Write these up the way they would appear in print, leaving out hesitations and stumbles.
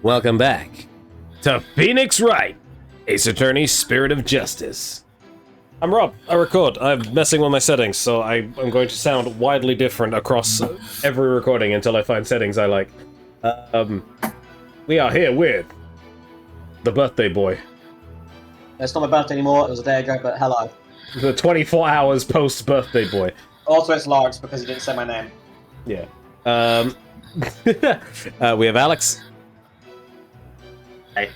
Welcome back to Phoenix Wright, Ace Attorney, Spirit of Justice. I'm Rob. I record. I'm messing with my settings, so I'm going to sound widely different across every recording until I find settings I like. We are here with the birthday boy. It's not my birthday anymore, it was a day ago, but hello. The 24 hours post-birthday boy. Also, it's Lawrence because he didn't say my name. Yeah. We have Alex. Hey.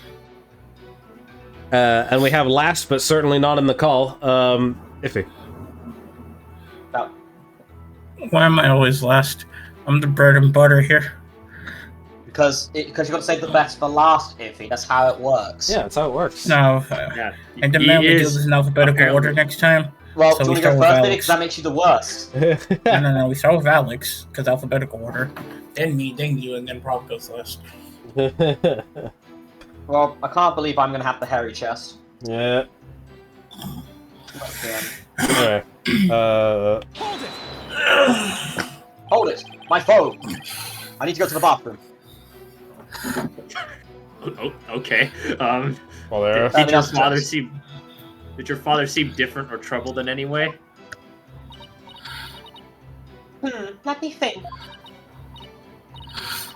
And we have last, but certainly not in the call, Iffy. No. Why am I always last? I'm the bread and butter here. Because you got to save the best for last, Iffy. That's how it works. Yeah, that's how it works. No, Yeah. I demand we do this in alphabetical order next time. Well, So do we you want to go start with first, Alex. because that makes you the worst. No, we start with Alex, because alphabetical order. Then me, then you, and then Rob goes last. Well, I can't believe I'm going to have the hairy chest. Yeah. Okay. Alright. Hold it! My phone! I need to go to the bathroom. Oh, okay. Well, there. Did your that's father just- seem? Did your father seem different or troubled in any way? Let me think.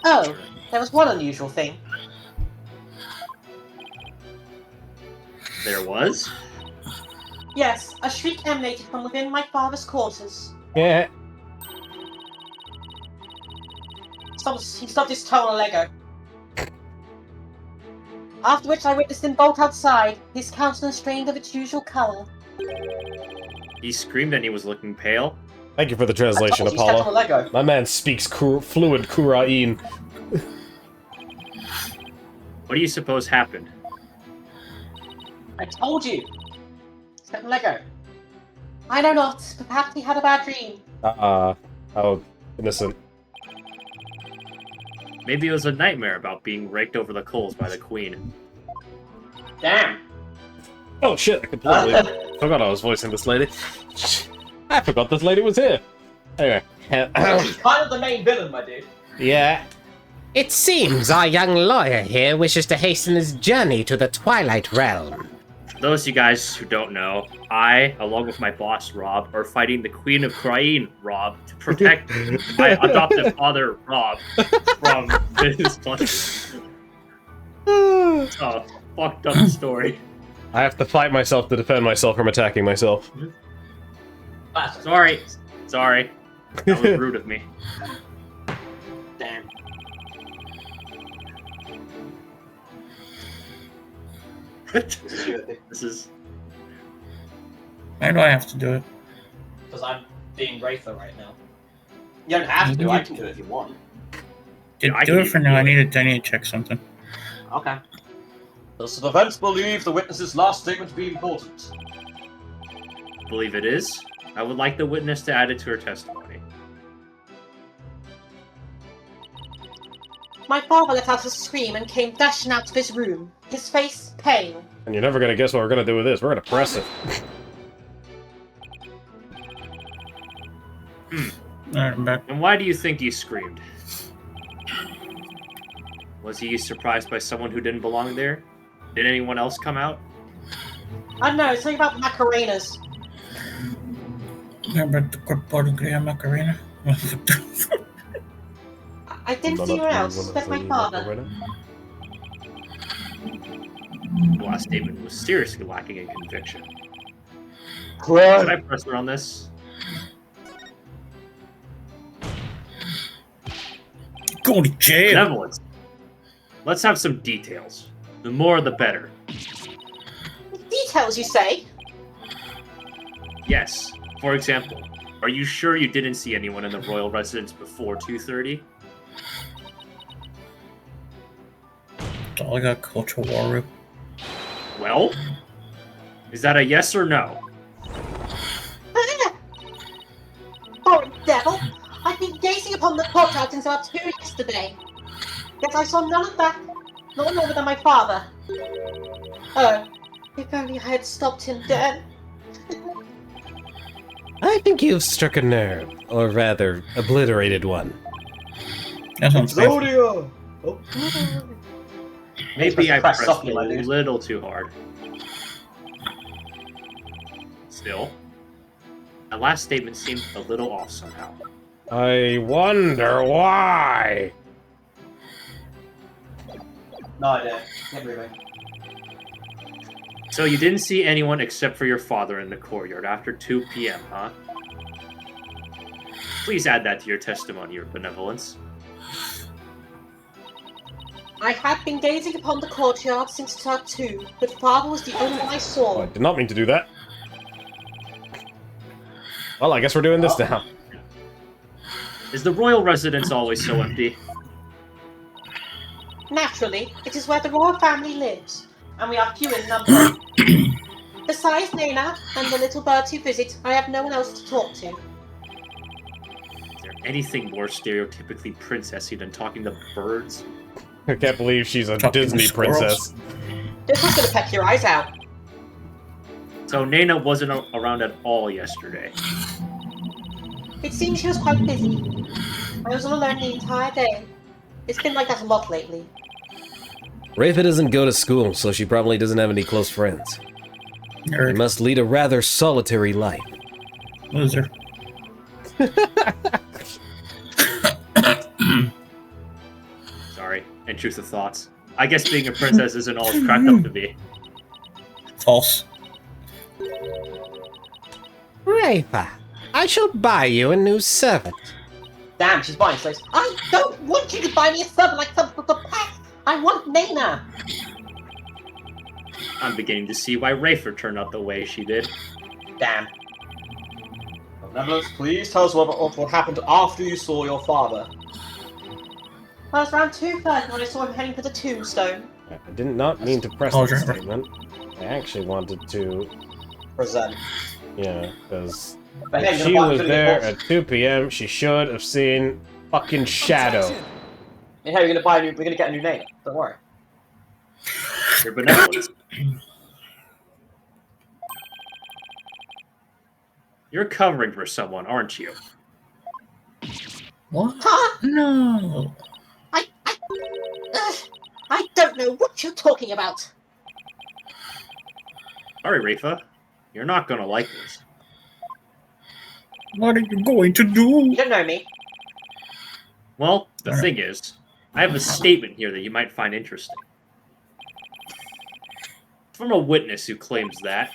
Oh, there was one unusual thing. There was. Yes, a shriek emanated from within my father's quarters. Yeah. He stubbed his toe on a Lego. After which I witnessed him bolt outside, his countenance drained of its usual colour. He screamed and he was looking pale. Thank you for the translation, He stepped on a Apollo. Lego. My man speaks fluid Kurain. What do you suppose happened? I told you! Step on Lego. I know not, but perhaps he had a bad dream. How innocent. Maybe it was a nightmare about being raked over the coals by the queen. Damn! Oh shit, I completely forgot I was voicing this lady. I forgot this lady was here. Anyway. She's kind of the main villain, my dude. Yeah. It seems our young lawyer here wishes to hasten his journey to the Twilight Realm. For those of you guys who don't know, I, along with my boss Rob, are fighting the Queen of Cryene, Rob, to protect my adoptive father, Rob, from this punishment. It's a fucked up story. I have to fight myself to defend myself from attacking myself. Sorry. That was rude of me. Damn. This is... Why do I have to do it? Because I'm being Wraither right now. You don't have to, I can do it if you want. Yeah, I Do can it for do now. I it. need to check something. Okay. The defense believe the witness's last statement to be important. Believe it is. I would like the witness to add it to her testimony. My father let out a scream and came dashing out of his room, his face pale. And you're never gonna guess what we're gonna do with this. We're gonna press it. Alright, I'm back. And why do you think he screamed? Was he surprised by someone who didn't belong there? Did anyone else come out? I don't know, something about Macarenas. Remember the Corporeal Macarena? I didn't see anyone else, but my father. The last statement was seriously lacking in conviction. Should I press her on this? Go to jail! Benevolence. Let's have some details. The more the better. Details, you say? Yes. For example, are you sure you didn't see anyone in the royal residence before 2:30? That's all I got, Culture War. Well? Is that a yes or no? Horrid devil! I've been gazing upon the portrait since about 2 yesterday. Yet I saw none of that, none other than my father. Oh, if only I had stopped him dead. I think you've struck a nerve, or rather, obliterated one. That sounds painful. Zodia! Maybe I Press pressed softly, a my dude. little too hard. Still, that last statement seemed a little off somehow. I wonder why. No idea. Can't believe it. So you didn't see anyone except for your father in the courtyard after 2 p.m., huh? Please add that to your testimony, Your Benevolence. I had been gazing upon the courtyard since about 2, but Father was the only one I Oh, saw. I did not mean to do that. Well, I guess we're doing this now. Is the royal residence always so empty? Naturally, it is where the royal family lives, and we are few in number. Besides Nana and the little birds who visit, I have no one else to talk to. Is there anything more stereotypically princessy than talking to birds? I can't believe she's a Talking Disney squirrels. princess. This was gonna peck your eyes out. So Nana wasn't around at all yesterday. It seems she was quite busy. I was all alone the entire day. It's been like that a lot lately. Rafa doesn't go to school, so she probably doesn't have any close friends. She Nerd. must lead a rather solitary life. Loser. Sorry, intrusive thoughts. I guess being a princess isn't all it's cracked up to be. False. Rafa, I shall buy you a new servant. Damn, she's buying slaves. I don't want you to buy me a servant like some of the past. I want Nana. I'm beginning to see why Rafer turned out the way she did. Damn. Benevolence, please tell us what happened after you saw your father. I was around 2:30 when I saw him heading for the tombstone. I did not mean to press Oh, that sure. statement. I actually wanted to, Present. yeah, because But if hey, she you're gonna was buy there me at 2 p.m., she should have seen fucking Shadow. hey, we're gonna buy a new. We're gonna get a new name. Don't worry. Your benevolence. You're covering for someone, aren't you? What? Huh? No. I don't know what you're talking about. Sorry, Rafa. You're not gonna like this. What are you going to do? You don't know me. Well, the Alright. thing is, I have a statement here that you might find interesting. From a witness who claims that,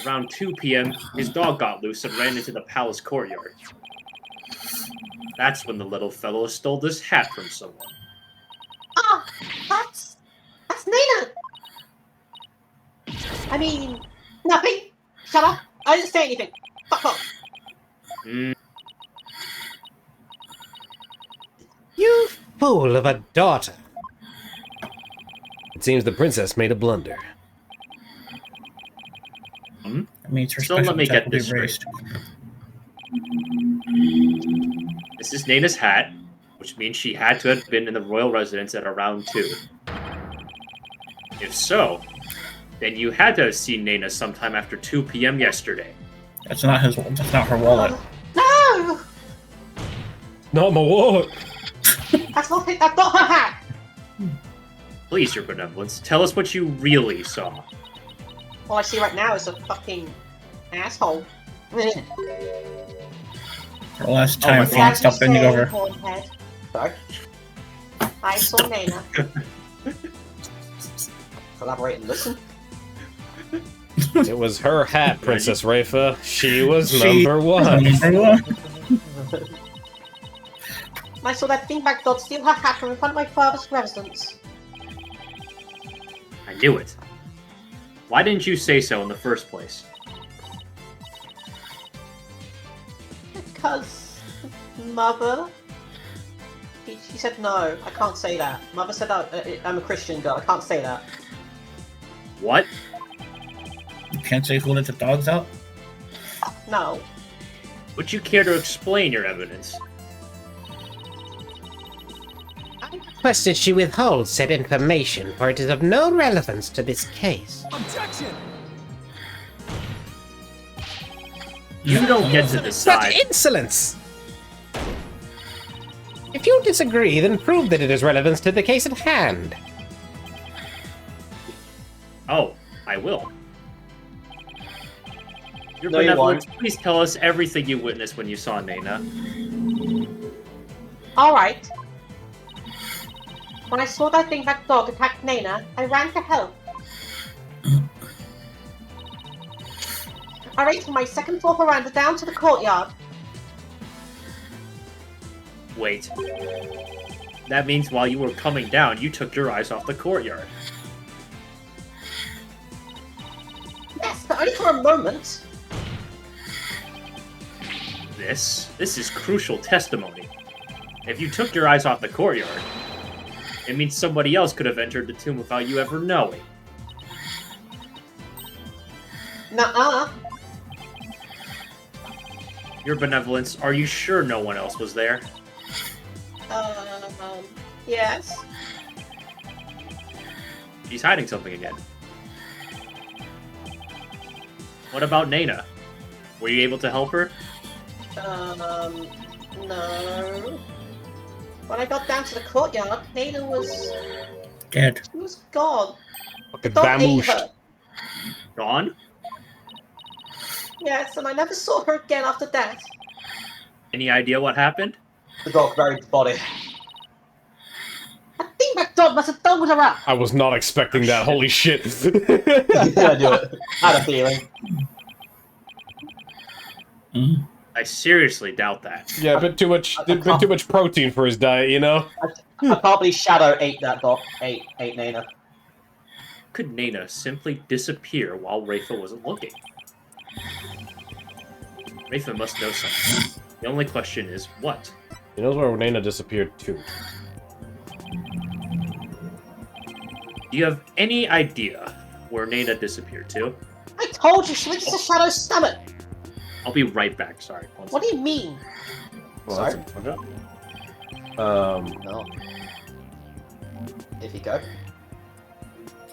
around 2 p.m., his dog got loose and ran into the palace courtyard. That's when the little fellow stole this hat from someone. Ah, that's Nana. I mean, nothing. Shut up. I didn't say anything. Fuck off. Mm, You fool of a daughter. It seems the princess made a blunder. That means her So special let me attack get will be this straight. raised. This is Nana's hat, which means she had to have been in the royal residence at around 2. If so, then you had to have seen Nana sometime after 2 p.m. yesterday. That's not his. That's not her wallet. No, Not my wallet. that's not her hat. Please, Your Benevolence, tell us what you really saw. All I see right now is a fucking asshole. The last Oh my time, God. Phoenix, stop bending over. Hornhead. Sorry. I saw Nana. Collaborate and listen. It was her hat, Princess Rafa. She was She- number one. Number one. I saw that dingbat dog steal her hat from in front of my father's residence. I knew it. Why didn't you say so in the first place? Because Mother. She said no. I can't say that. Mother said I'm a Christian girl. I can't say that. What? You can't say who let the dogs out? No. Would you care to explain your evidence? I requested she withhold said information, for it is of no relevance to this case. You don't get to What decide. insolence! If you disagree, then prove that it is relevant to the case at hand. Oh, I will. Your No, you benevolence, won't. please tell us everything you witnessed when you saw Nana. Alright. When I saw that dingbat dog attack Nana, I ran to help. I raced from my second floor veranda down to the courtyard. Wait. That means while you were coming down, you took your eyes off the courtyard. Yes, but only for a moment. This is crucial testimony. If you took your eyes off the courtyard, it means somebody else could have entered the tomb without you ever knowing. Nuh-uh. Your benevolence, are you sure no one else was there? Yes. She's hiding something again. What about Nana? Were you able to help her? No. When I got down to the courtyard, Nana was... Dead. She was gone. Fucking Dog ate vamooshed. her. Gone? Yes, and I never saw her again after that. Any idea what happened? The dog buried the body. I think that dog must have done with her up. I was not expecting that. Holy shit. Yeah, I knew it. I had a feeling. Mm. I seriously doubt that. Yeah, a bit too much protein for his diet, you know? I can't believe Shadow ate that dog. Ate Nana. Could Nana simply disappear while Rafa wasn't looking? Rafa must know something. The only question is, what? He knows where Nana disappeared to. Do you have any idea where Nana disappeared to? I told you she went to Shadow's stomach. I'll be right back, sorry. One What do you mean? Well, Sorry? that's a- No. If you go.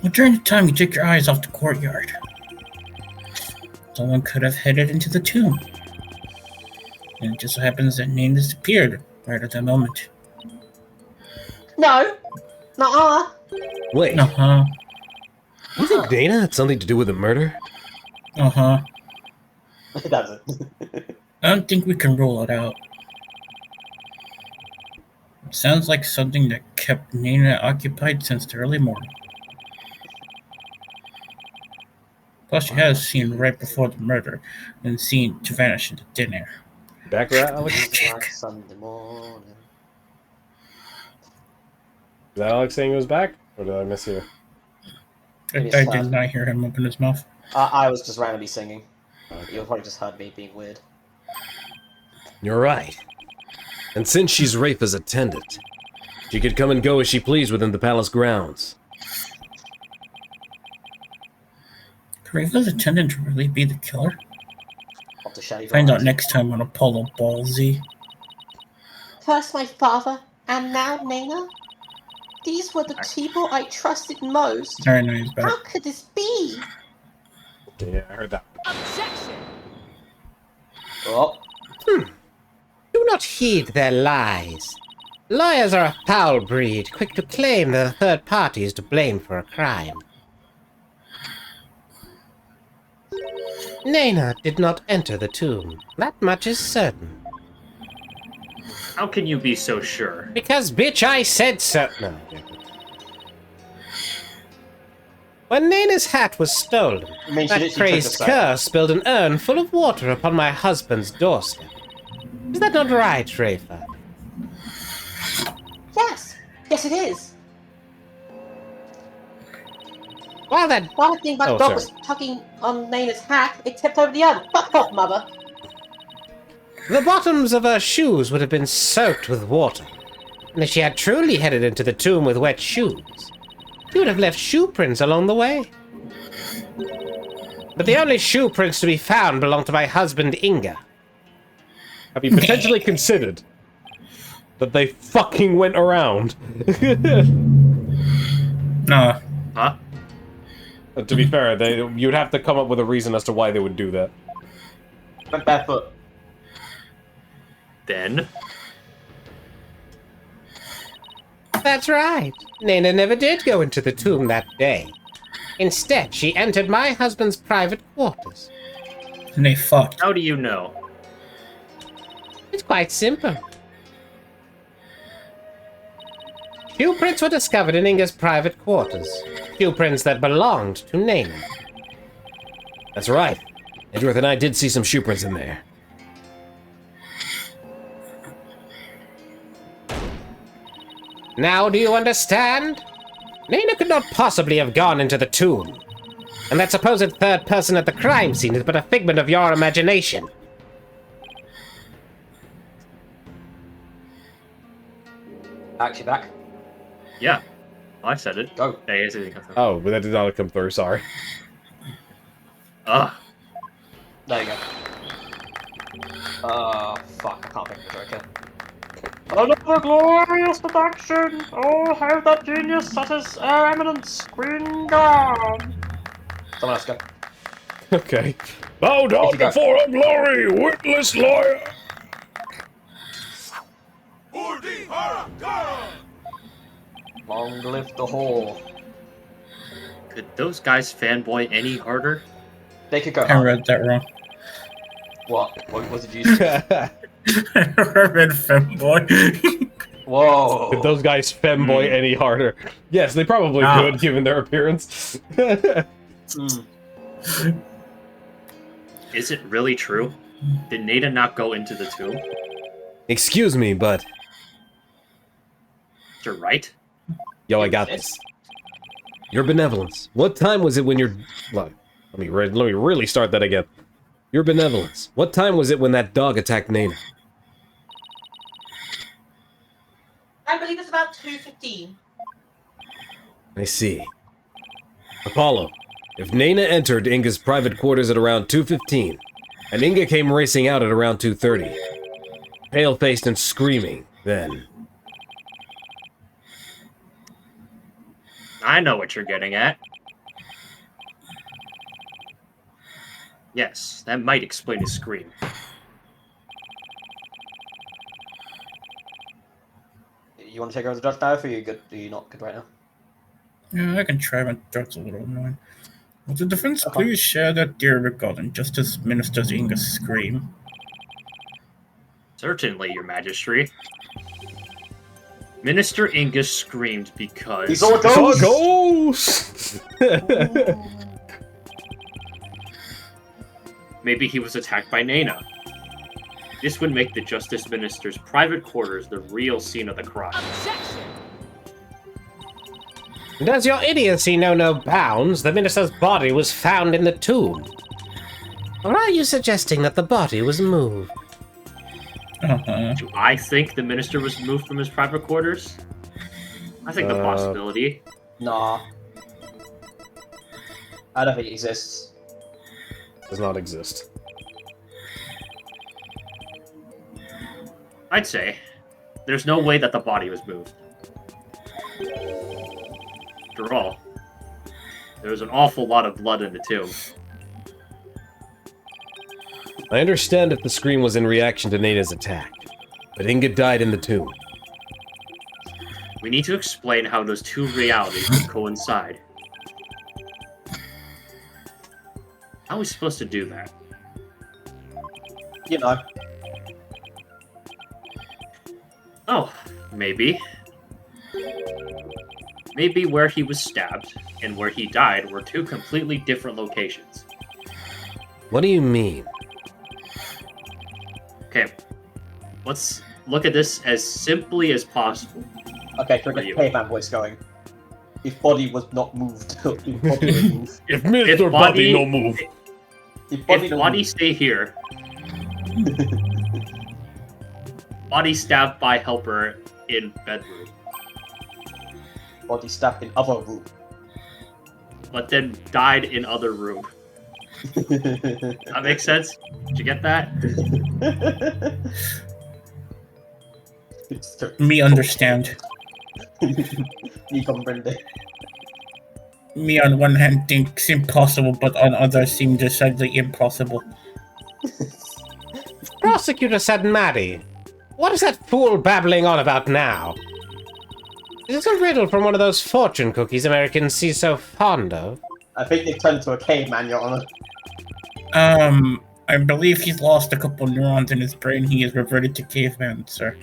Well, during the time you took your eyes off the courtyard, someone could have headed into the tomb. And it just so happens that Nana disappeared right at that moment. No. Nuh-uh. Wait, Uh-huh. you think Dana had something to do with the murder? Uh-huh. It doesn't. I don't think we can rule it out. It sounds like something that kept Nana occupied since the early morning. Plus, she has seen right before the murder and seen to vanish into thin air. Back to that, Alex? Is Like Sunday morning. that Alex saying he was back? Or did I miss you? I did not hear him open his mouth. I was just randomly singing. You probably just heard me being weird. You're right. And since she's Rafa's attendant, she could come and go as she pleased within the palace grounds. Could Rafa's attendant really be the killer? Up to Shady Find out Vibes. next time on Apollo Ball Z. First my father, and now Nana? These were the people I trusted most. Alright, now he's back. How could this be? Yeah, I heard that. Oh, Do not heed their lies. Lawyers are a foul breed, quick to claim that a third party is to blame for a crime. Nana did not enter the tomb. That much is certain. How can you be so sure? Because, bitch, I said so. No. When Nana's hat was stolen, I mean, she that literally took crazed the same. cur spilled an urn full of water upon my husband's doorstep. Is that not right, Rafa? Yes. Yes, it is. While that While the dingbat Oh, dog sorry. was tugging on Nana's hat, it tipped over the urn. Fuck off, mother. the bottoms of her shoes would have been soaked with water, and if she had truly headed into the tomb with wet shoes, she would have left shoe prints along the way. But the only shoe prints to be found belong to my husband, Inga. Have you potentially considered that they fucking went around? Nah. Huh? To be fair, you'd have to come up with a reason as to why they would do that. went barefoot. Then, That's right. Nana never did go into the tomb that day. Instead, she entered my husband's private quarters. And they fucked. How do you know? It's quite simple. Shoe prints were discovered in Inga's private quarters. Shoe prints that belonged to Nana. That's right. Edgeworth and I did see some shoe prints in there. Now do you understand? Nana could not possibly have gone into the tomb. And that supposed third person at the crime scene is but a figment of your imagination. Actually, back. Yeah, I said it. Go. Hey, is it come through? Oh, but that did not come through, sorry. Ugh. There you go. Fuck, I can't think of the joke here. Another glorious production! Oh, how that genius at his eminence, Queen Gone! Someone else go. Okay. Bow If down you go. before a glory, witless liar! Long live the whore. Could those guys fanboy any harder? They could go I hard. read that wrong. What did you say? I read femboy. Whoa. Did those guys femboy any harder? Yes, they probably Ah. could, given their appearance. Mm. Is it really true? Did Nada not go into the tomb? Excuse me, but... You're right. Yo, I got this. Your benevolence. What time was it when your... Look, let me really start that again. Your benevolence. What time was it when that dog attacked Nana? I believe it's about 2:15. I see. Apollo, if Nana entered Inga's private quarters at around 2:15, and Inga came racing out at around 2:30, pale-faced and screaming, then... I know what you're getting at. Yes, that might explain his scream. You want to take over the judge now, or are you good? Are you not good right now? Yeah, I can try, but that's a little annoying. Would the defense please share that dear regarding Justice Minister's Inga's scream? Certainly, Your Majesty. Minister Inga screamed because... He's all Oh, ghost! ghost! Maybe he was attacked by Nana. This would make the Justice Minister's private quarters the real scene of the crime. Does your idiocy know no bounds? The minister's body was found in the tomb. Or are you suggesting that the body was moved? Uh-huh. Do I think the minister was moved from his private quarters? I think the possibility. Nah. I don't think it exists. Does not exist. I'd say. There's no way that the body was moved. After all, there was an awful lot of blood in the tomb. I understand if the scream was in reaction to Nana's attack, but Inga died in the tomb. We need to explain how those two realities would coincide. How are we supposed to do that? You know. Oh, maybe. Maybe where he was stabbed and where he died were two completely different locations. What do you mean? Okay, let's look at this as simply as possible. Okay, can we get the caveman voice going? If body was not moved. If body was moved. If Mr. Body no move. If body If not body moved. stay here, body stabbed by helper in bedroom, Body stabbed in other room. but then died in other room. That makes sense? Did you get that? Me understand. You comprende. Me on one hand thinks impossible, but on other seem decidedly impossible. Prosecutor said Maddie. What is that fool babbling on about now? Is it a riddle from one of those fortune cookies Americans see so fond of? I think they've turned into a caveman, Your Honor. I believe he's lost a couple neurons in his brain. He is reverted to caveman, sir.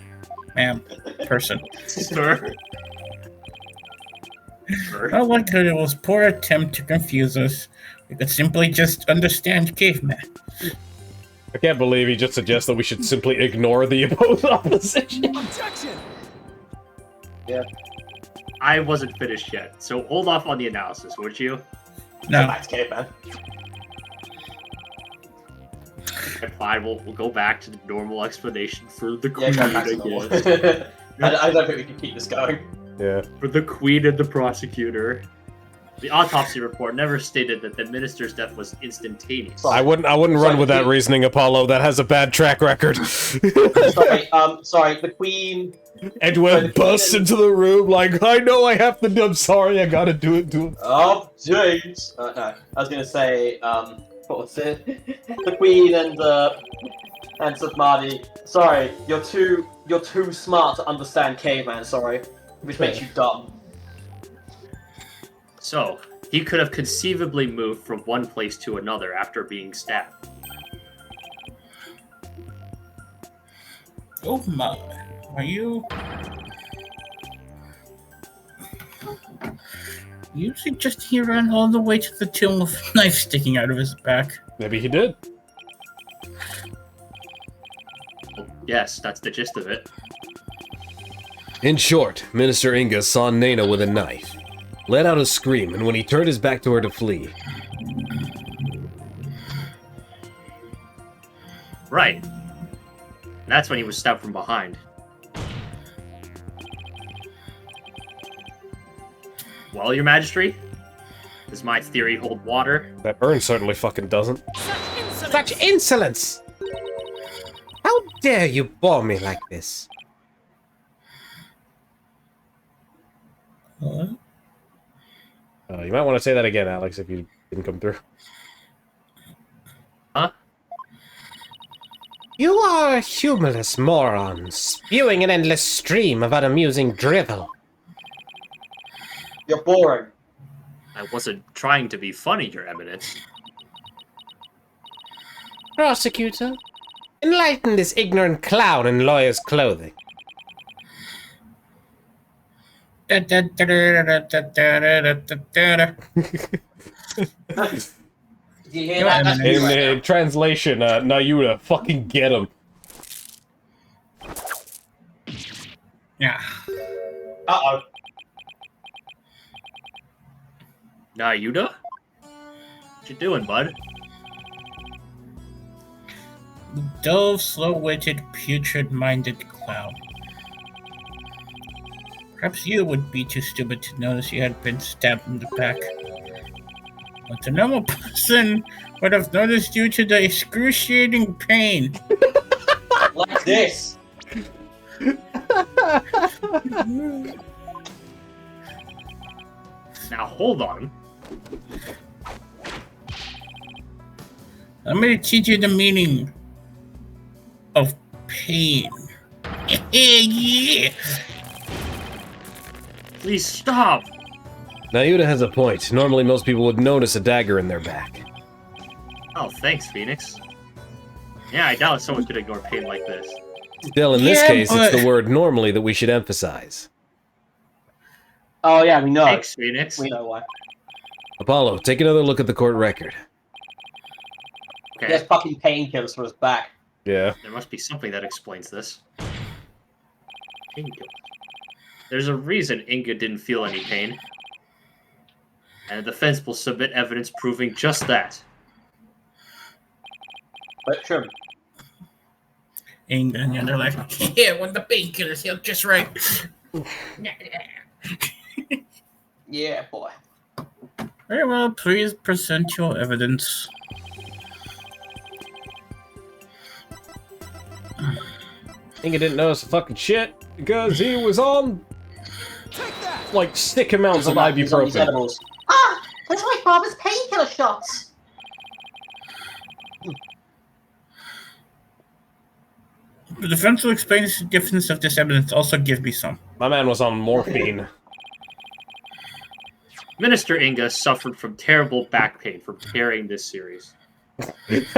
Ma'am. Person. Sir. Oh, what could it was poor attempt to confuse us. We could simply just understand caveman. I can't believe he just suggests that we should simply ignore the opposed opposition. Yeah. I wasn't finished yet, so hold off on the analysis, would you? No. Back to caveman. Okay, fine, we'll go back to the normal explanation for the Yeah, queen, go back to I normal. guess. I don't think we can keep this going. Yeah. For the queen and the prosecutor. The autopsy report never stated that the minister's death was instantaneous. I wouldn't run with that reasoning, Apollo. That has a bad track record. Sorry, the queen... Edwin busts into the room like, I know I have to do. I'm sorry, I gotta do it to him. Oh, James! No, I was gonna say, what was it? The queen and Submardi. Sorry, you're too smart to understand caveman, sorry. Which makes you dumb. So, he could have conceivably moved from one place to another after being stabbed. Oh my. Are you... You suggest he ran all the way to the tomb with a knife sticking out of his back? Maybe he did. Well, yes, that's the gist of it. In short, Minister Inga saw Nena with a knife, let out a scream, and when he turned his back to her to flee... Right. That's when he was stabbed from behind. Well, Your Majesty, does my theory hold water? That urn certainly fucking doesn't. Such insolence! How dare you bore me like this? What? You might want to say that again, Alex, if you didn't come through. Huh? You are a humorless moron, spewing an endless stream of unamusing drivel. You're boring. I wasn't trying to be funny, Your Eminence. Prosecutor, enlighten this ignorant clown in lawyer's clothing. Did you hear that? In translation, Nayuda, fucking get him. Yeah. Uh-oh. Nayuda? What you doing, bud? Dull, slow-witted, putrid-minded clown. Perhaps you would be too stupid to notice you had been stabbed in the back. But a normal person would have noticed due to the excruciating pain. Like this. Now, hold on. I'm going to teach you the meaning of pain. Yeah. Please stop! Nayuda has a point. Normally, most people would notice a dagger in their back. Oh, thanks, Phoenix. Yeah, I doubt someone could ignore pain like this. Still, in this Yeah, case, but- it's the word normally that we should emphasize. Oh yeah, we know. Thanks, Phoenix. We know why. Apollo, take another look at the court record. He Okay, has fucking painkillers for his back. Yeah. there must be something that explains this. Inga. There's a reason Inga didn't feel any pain. And the defense will submit evidence proving just that. Bertram. And then they're like, yeah, when the painkillers heal just right. Yeah, boy. Very well, please present your evidence. Inga didn't notice a fucking shit because he was on like stick amounts of He's on these ibuprofen. edibles. Ah! That's my father's painkiller shots! The defense will explain the significance of this evidence. Also, give me some. My man was on morphine. Minister Inga suffered from terrible back pain for preparing this series. That's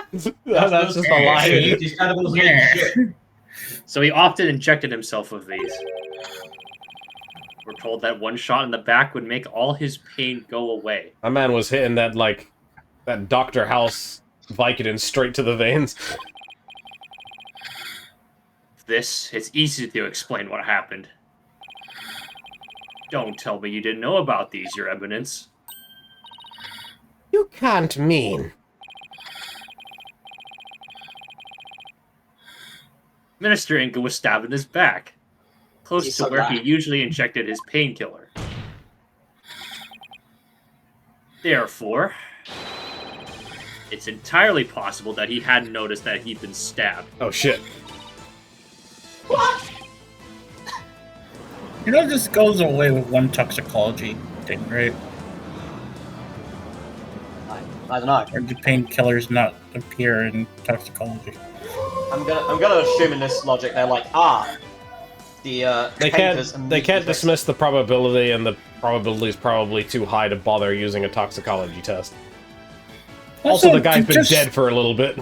just a lie. These cannibals hate shit. So he often injected himself with these. We're told that one shot in the back would make all his pain go away. My man was hitting that, like, that Dr. House Vicodin straight to the veins. It's easy to explain what happened. Don't tell me you didn't know about these, Your Eminence. You can't mean. Minister Inga was stabbed in his back, close He's to so where bad. he usually injected his painkiller. Therefore, it's entirely possible that he hadn't noticed that he'd been stabbed. Oh shit. What? You know, this goes away with one toxicology thing, right? I don't know. Or do painkillers not appear in toxicology? I'm gonna assume in this logic they're like, the They painters can't dismiss the probability, and the probability is probably too high to bother using a toxicology test. Also, the guy's been dead for a little bit.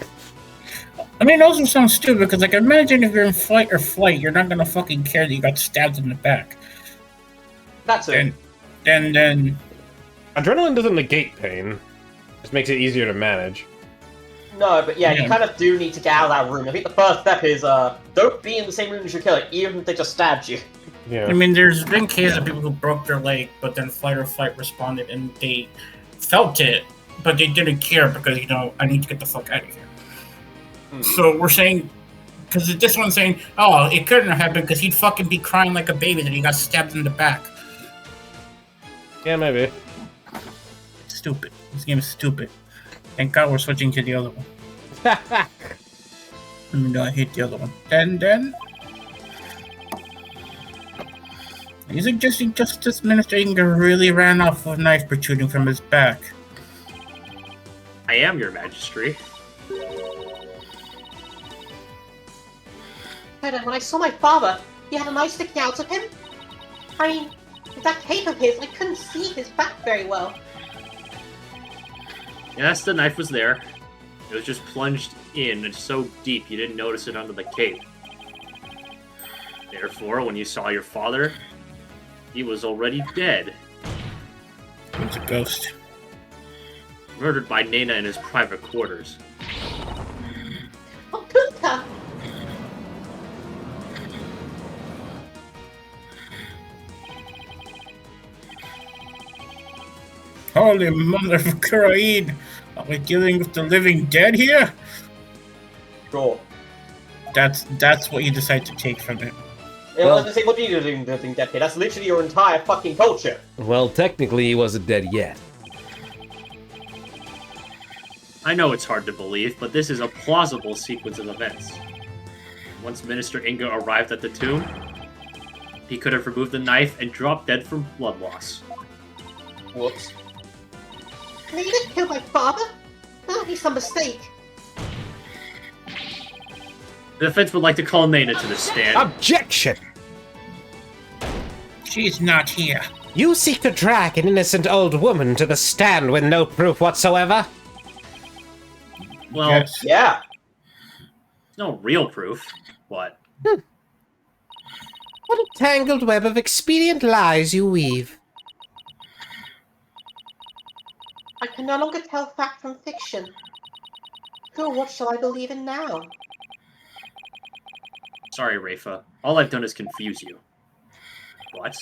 I mean, it also sounds stupid, because, like, imagine if you're in fight or flight, you're not gonna fucking care that you got stabbed in the back. That's it. Then Adrenaline doesn't negate pain. Just makes it easier to manage. No, but yeah, Yeah. you kind of do need to get out of that room. I think the first step is don't be in the same room as your killer, even if they just stabbed you. Yeah. I mean, there's been cases of people who broke their leg, but then fight or flight responded and they felt it, but they didn't care because, you know, I need to get the fuck out of here. So we're saying, because this one's saying, oh, it couldn't have happened because he'd fucking be crying like a baby that he got stabbed in the back. Yeah, maybe. Stupid. This game is stupid. Thank God we're switching to the other one. I mean, no, I hate the other one. And then... Are you suggesting Justice Minister Inga really ran off with a knife protruding from his back? I am, Your Majesty. But when I saw my father, he had a knife sticking out of him. I mean, with that cape of his, I couldn't see his back very well. Yes, the knife was there. It was just plunged in and so deep you didn't notice it under the cape. Therefore, when you saw your father, he was already dead. He was a ghost. Murdered by Nena in his private quarters. Oh, Kuka! Holy mother of Kurain! Are we dealing with the living dead here? Sure. That's what you decide to take from it. Yeah, Well- I was gonna say, what are you doing dead here? That's literally your entire fucking culture. Well, technically, he wasn't dead yet. I know it's hard to believe, but this is a plausible sequence of events. Once Minister Inga arrived at the tomb, he could have removed the knife and dropped dead from blood loss. Whoops. No, you didn't kill my father. That'll be some mistake. The defense would like to call Nena to the stand. Objection! She's not here. You seek to drag an innocent old woman to the stand with no proof whatsoever? Well, Yes. Yeah. no real proof, but What a tangled web of expedient lies you weave. I can no longer tell fact from fiction. Who or what shall I believe in now? sorry, Rafa. All I've done is confuse you. What?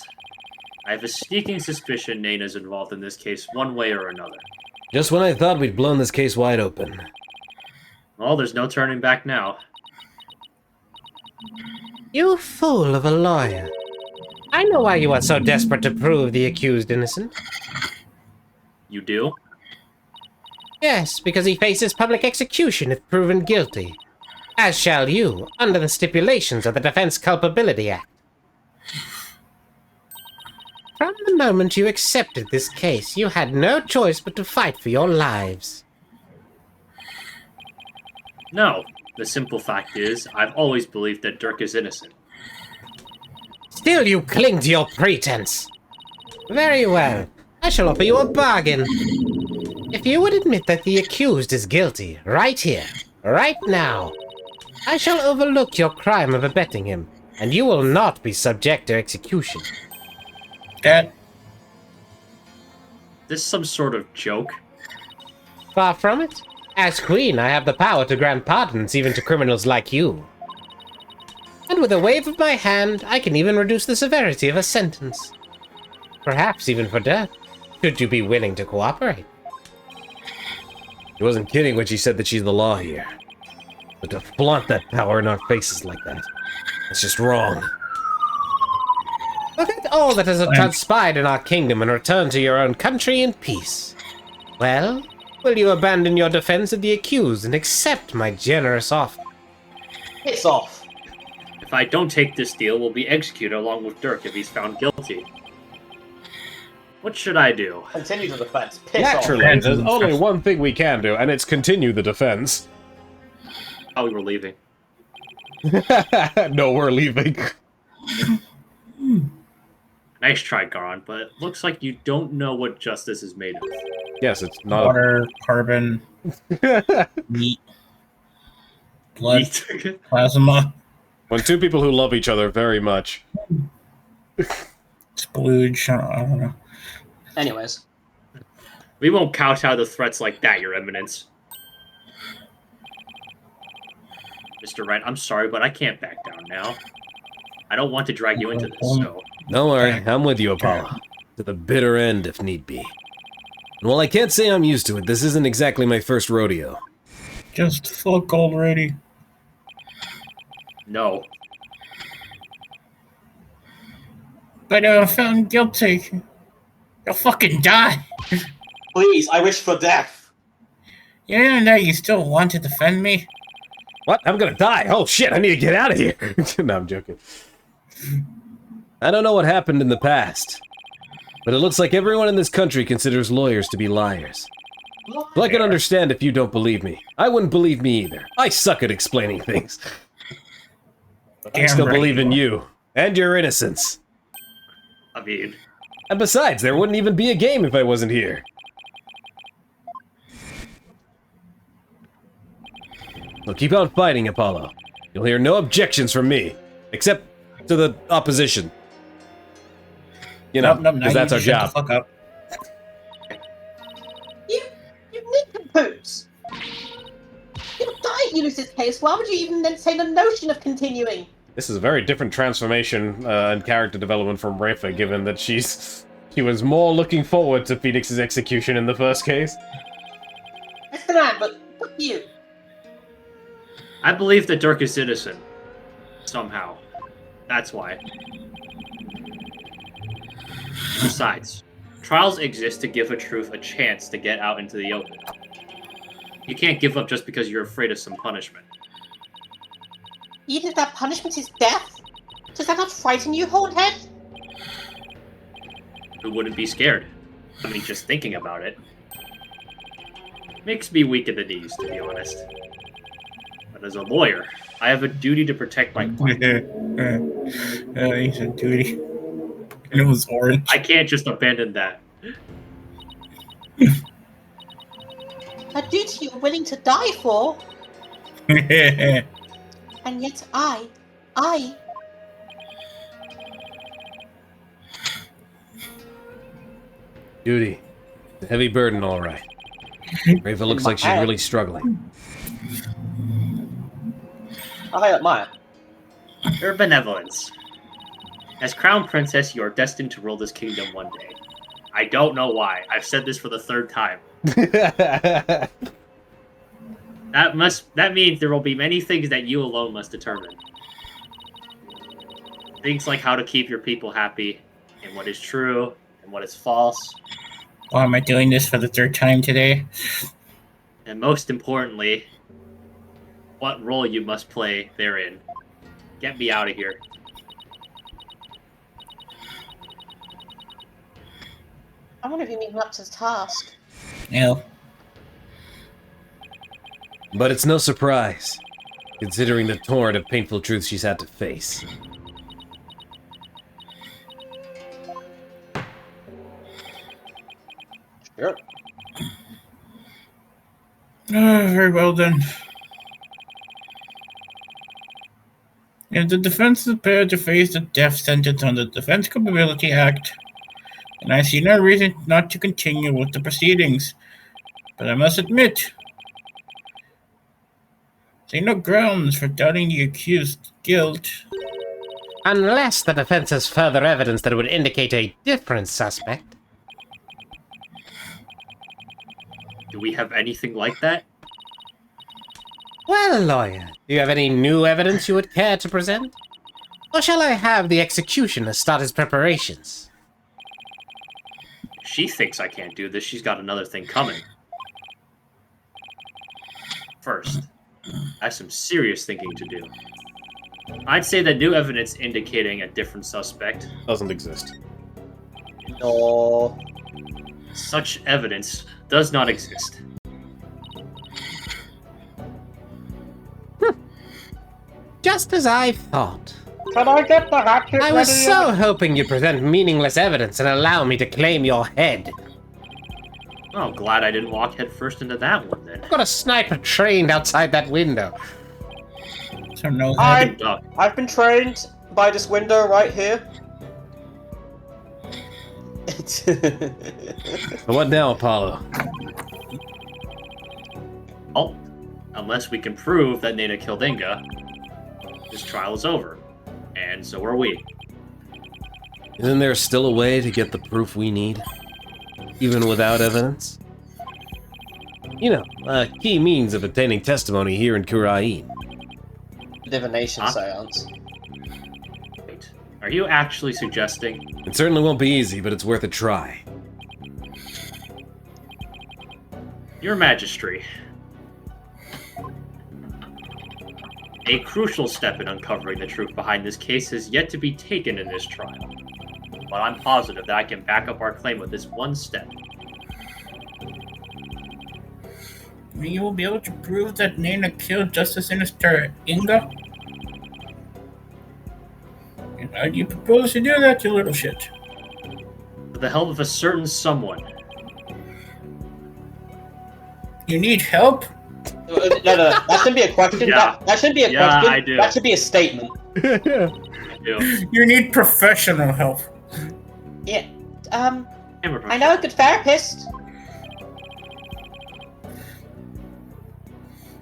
I have a sneaking suspicion Nena's involved in this case one way or another. Just when I thought we'd blown this case wide open. Well, there's no turning back now. You fool of a lawyer. I know why you are so desperate to prove the accused innocent. You do? Yes, because he faces public execution if proven guilty. As shall you, under the stipulations of the Defense Culpability Act. From the moment you accepted this case, you had no choice but to fight for your lives. No. The simple fact is, I've always believed that Dirk is innocent. Still you cling to your pretense. Very well. I shall offer you a bargain. If you would admit that the accused is guilty, right here, right now, I shall overlook your crime of abetting him, and you will not be subject to execution. That This is some sort of joke. Far from it. As queen, I have the power to grant pardons even to criminals like you. And with a wave of my hand, I can even reduce the severity of a sentence. Perhaps even for death, should you be willing to cooperate. She wasn't kidding when she said that she's the law here. But to flaunt that power in our faces like that, it's just wrong. Look at all that has transpired in our kingdom and return to your own country in peace. Well, will you abandon your defense of the accused and accept my generous offer? Piss off. If I don't take this deal, we'll be executed along with Dirk if he's found guilty. What should I do? Continue the defense. Piss Naturally, off. there's only one thing we can do, and it's continue the defense. Oh, we were leaving. No, we're leaving. Nice try, Garon, but it looks like you don't know what justice is made of. Yes, it's not water, carbon, meat, blood, plasma, when two people who love each other very much. splooge. I don't know. Anyways. We won't kowtow to threats like that, Your Eminence. Mr. Wright, I'm sorry, but I can't back down now. I don't want to drag you into this, so... Don't worry, I'm with you, Apollo. To the bitter end, if need be. And while I can't say I'm used to it, this isn't exactly my first rodeo. Just fuck already. No. But found guilty. You'll fucking die. Please, I wish for death. You didn't know you still want to defend me? What? I'm gonna die! Oh shit, I need to get out of here! No, I'm joking. I don't know what happened in the past, but it looks like everyone in this country considers lawyers to be liars. So I can understand if you don't believe me. I wouldn't believe me either. I suck at explaining things. But I still believe in you, and your innocence. I mean... And besides, there wouldn't even be a game if I wasn't here. So keep on fighting, Apollo. You'll hear no objections from me, except to the opposition. You know, because that's our job. Fuck up. You nincompoops! You'll die if you lose this case. Why would you even entertain the notion of continuing? This is a very different transformation and character development from Rafa, given that she was more looking forward to Phoenix's execution in the first case. Mr. Man, but fuck you. I believe that Dirk is innocent. Somehow. That's why. Besides, trials exist to give a truth a chance to get out into the open. You can't give up just because you're afraid of some punishment. Even if that punishment is death? Does that not frighten you, Hornhead? Who wouldn't be scared? I mean, just thinking about it. Makes me weak at the knees, to be honest. But as a lawyer, I have a duty to protect my client. He's a duty. And it was orange. I can't just abandon that. A duty you're willing to die for? And yet I... Duty. It's a heavy burden, all right. Rafa looks like she's really struggling. I highlight Maya. Your benevolence. As Crown Princess, you are destined to rule this kingdom one day. I don't know why. I've said this for the third time. That means there will be many things that you alone must determine. Things like how to keep your people happy, and what is true, and what is false. Why am I doing this for the third time today? And most importantly, what role you must play therein. Get me out of here. I wonder if you mean up to the task. No. But it's no surprise, considering the torrent of painful truths she's had to face. Sure. Very well then. If the defense is prepared to face the death sentence under the Defense Culpability Act, then I see no reason not to continue with the proceedings. But I must admit, there are no grounds for doubting the accused's guilt. Unless the defense has further evidence that would indicate a different suspect. Do we have anything like that? Well, lawyer, do you have any new evidence you would care to present? Or shall I have the executioner start his preparations? If she thinks I can't do this, she's got another thing coming. First, I have some serious thinking to do. I'd say that new evidence indicating a different suspect. Doesn't exist. No. Such evidence does not exist. Just as I thought. Can I get the hatchet I was ready? so hoping you'd present meaningless evidence and allow me to claim your head. Oh, glad I didn't walk headfirst into that one then. I've got a sniper trained outside that window. So no I- Duck. I've been trained by this window right here. What now, Apollo? Oh, unless we can prove that Nana killed Inga, this trial is over. And so are we. Isn't there still a way to get the proof we need? Even without evidence? You know, a key means of obtaining testimony here in Kurain. Divination Huh? seance. Wait, are you actually suggesting? It certainly won't be easy, but it's worth a try. Your Majesty. A crucial step in uncovering the truth behind this case has yet to be taken in this trial. But I'm positive that I can back up our claim with this one step. You will be able to prove that Nana killed Justice Sinister Inga? And how do you propose to do that, you little shit? With the help of a certain someone. You need help? No, that shouldn't be a question. Yeah. That shouldn't be a Yeah, question. I do. That should be a statement. I do. You need professional help. Yeah. I'm a I know a good therapist.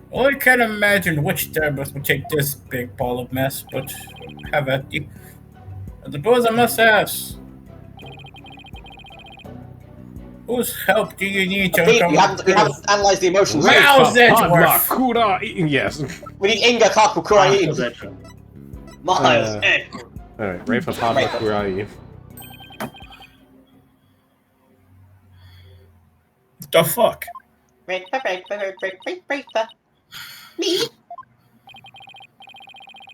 Well, I can't imagine which therapist would take this big ball of mess, but have at you. I suppose I must ask. Whose help do you need to We overcome haven't analysed the emotions. Wow. How's that work? Kurain. Yes. We need Inga Kaku Kurain. Miles. Alright, Rafa Padma Kurain. The fuck? Me?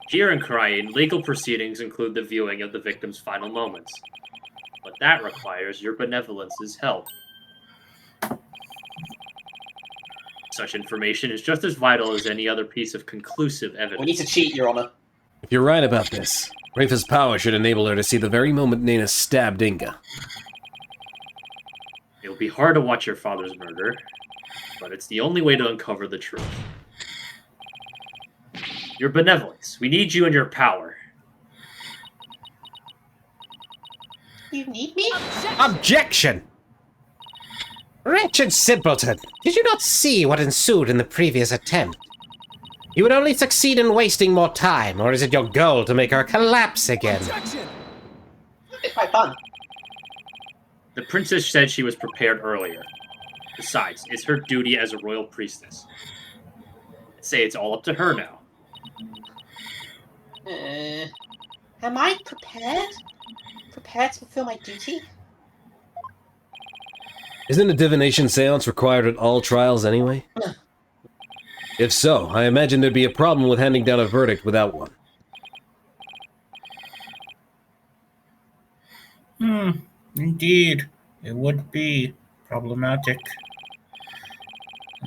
Here in Kurain, legal proceedings include the viewing of the victim's final moments. But that requires your benevolence's help. Such information is just as vital as any other piece of conclusive evidence. We need to cheat, Your Honor. If you're right about this, Rafa's power should enable her to see the very moment Nana stabbed Inga. It will be hard to watch your father's murder, but it's the only way to uncover the truth. Your benevolence. We need you and your power. You need me? Objection! Wretched simpleton, did you not see what ensued in the previous attempt? You would only succeed in wasting more time, or is it your goal to make her collapse again? It's quite fun. The princess said she was prepared earlier. Besides, it's her duty as a royal priestess. I'd say it's all up to her now. Am I prepared? Prepared to fulfill my duty? Isn't a divination seance required at all trials anyway? If so, I imagine there'd be a problem with handing down a verdict without one. Indeed. It would be problematic.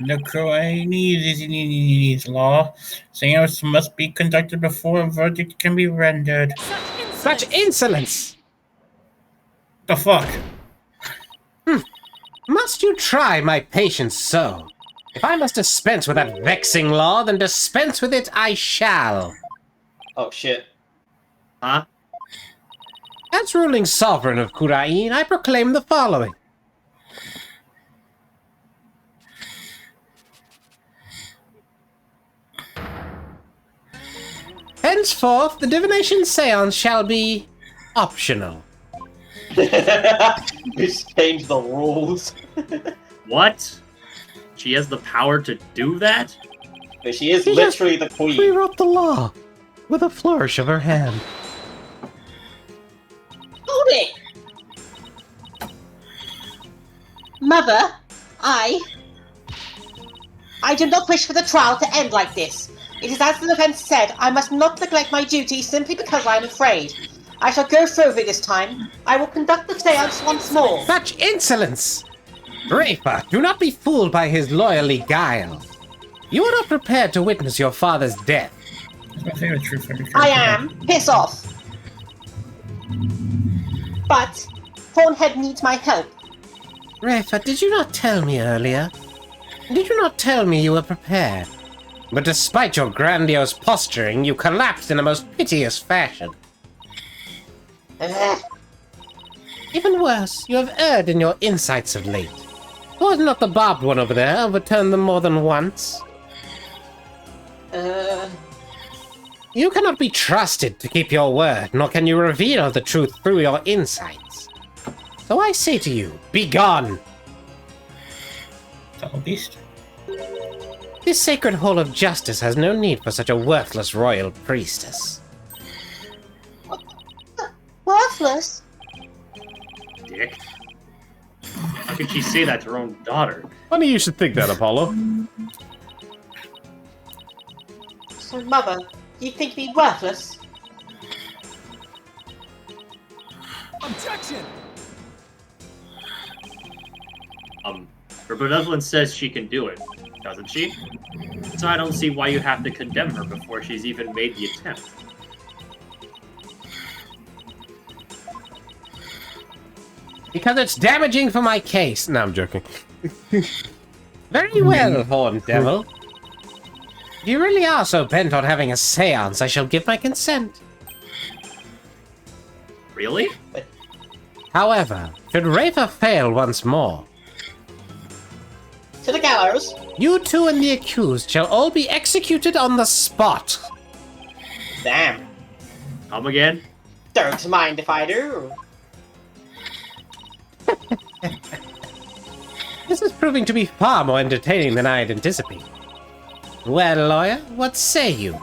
The Croatianese law, seance must be conducted before a verdict can be rendered. Such insolence! The fuck? Must Must you try my patience so? If I must dispense with that vexing law, then dispense with it I shall. Oh shit. Huh? As ruling sovereign of Khura'in, I proclaim the following. Henceforth, the divination seance shall be optional. Just change the rules. What? She has the power to do that? But she is She literally the queen. Rewrote the law with a flourish of her hand. Hold it! Mother, I do not wish for the trial to end like this. It is as the defense said, I must not neglect my duty simply because I am afraid. I shall go through with it this time. I will conduct the seance once more. Such insolence! Rafa, do not be fooled by his loyally guile. You are not prepared to witness your father's death. I think the truth. I am. Piss off. But Hornhead needs my help. Rafa, did you not tell me earlier? Did you not tell me you were prepared? But despite your grandiose posturing, you collapsed in a most piteous fashion. Ugh. Even worse, you have erred in your insights of late. Was not the barbed one over there overturned them more than once? You cannot be trusted to keep your word, nor can you reveal the truth through your insights. So I say to you, be gone! Double beast. This sacred hall of justice has no need for such a worthless royal priestess. Worthless? Dick. How could she say that to her own daughter? Funny you should think that, Apollo. So, Mother, you think me worthless? Objection! Her benevolence says she can do it, doesn't she? So I don't see why you have to condemn her before she's even made the attempt. Because it's damaging for my case. No, I'm joking. Very well, Horned Devil. If you really are so bent on having a seance, I shall give my consent. Really? However, should Rafa fail once more, To the gallows? you two and the accused shall all be executed on the spot. Damn. Come again? Don't mind if I do. This is proving to be far more entertaining than I had anticipated. Well, lawyer, what say you?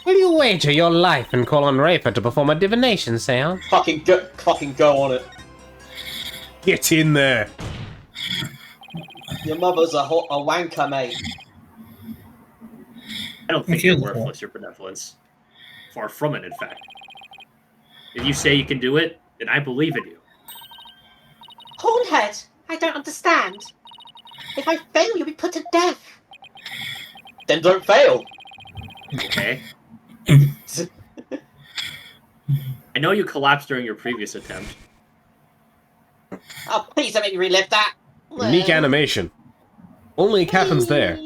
Will you wager your life and call on Rafa to perform a divination seance? Fucking go on it. Get in there. Your mother's a wanker, mate. I don't think you're worthless, your benevolence. Far from it, in fact. If you say you can do it, then I believe in you. Hornhead, I don't understand. If I fail, you'll be put to death. Then don't fail. Okay? I know you collapsed during your previous attempt. Oh, please don't make me relive that. Unique animation. Only happens there.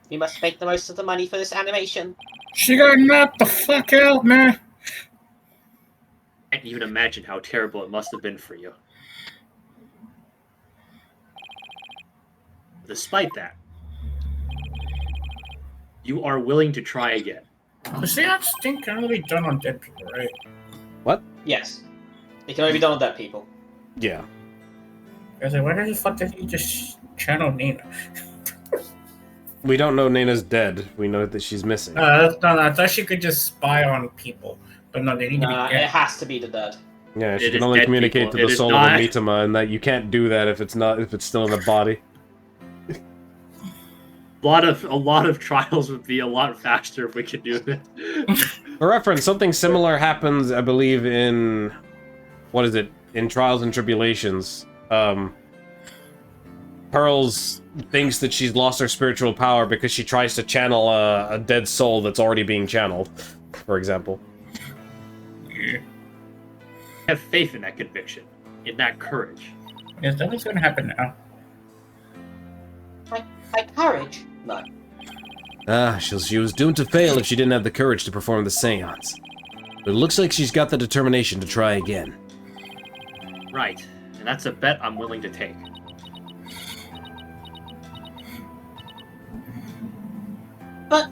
We must make the most of the money for this animation. She got knocked the fuck out, man. I can't even imagine how terrible it must have been for you. Despite that, you are willing to try again. The seance thing can only be done on dead people, right? What? Yes. It can only be done with dead people. Yeah. I was like, why the fuck did he just channel Nina? We don't know Nana's dead. We know that she's missing. No, I thought she could just spy on people. But no, they need to be It dead. has to be the dead. Yeah, she It can is only dead communicate people. to It the is soul not- of the Mitama, and that you can't do that if it's still in the body. A lot of trials would be a lot faster if we could do that. For reference, something similar happens, I believe, in in Trials and Tribulations. Pearls thinks that she's lost her spiritual power because she tries to channel a dead soul that's already being channeled, for example. Yeah. have faith in that conviction, in that courage. Is that what's gonna happen now? My courage? No. She was doomed to fail if she didn't have the courage to perform the seance. But it looks like she's got the determination to try again. Right, and that's a bet I'm willing to take. But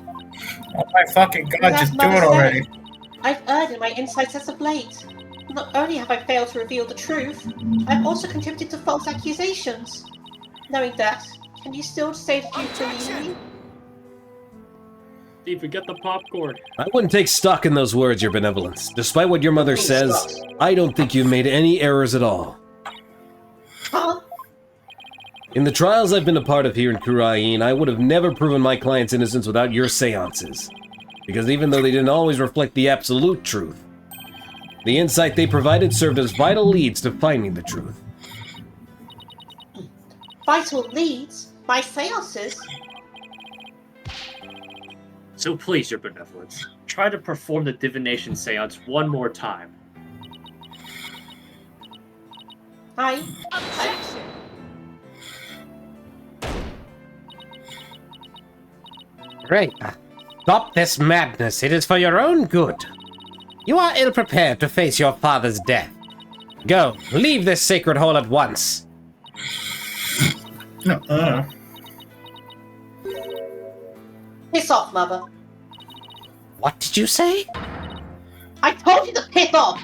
Oh my fucking god, As just do Mother it already. said, I've erred in my insights as of late. Not only have I failed to reveal the truth, I've also contributed to false accusations. Knowing that, can you still say that you believe me? Even get the popcorn. I wouldn't take stock in those words, Your Benevolence. Despite what your mother says, I don't think you've made any errors at all. Huh? In the trials I've been a part of here in Kurain, I would have never proven my client's innocence without your seances. Because even though they didn't always reflect the absolute truth, the insight they provided served as vital leads to finding the truth. Vital leads? My seances? So please, Your Benevolence, try to perform the divination seance one more time. I Right. Stop this madness. It is for your own good. You are ill-prepared to face your father's death. Go, leave this sacred hall at once. piss off, Mother. What did you say? I told you to piss off!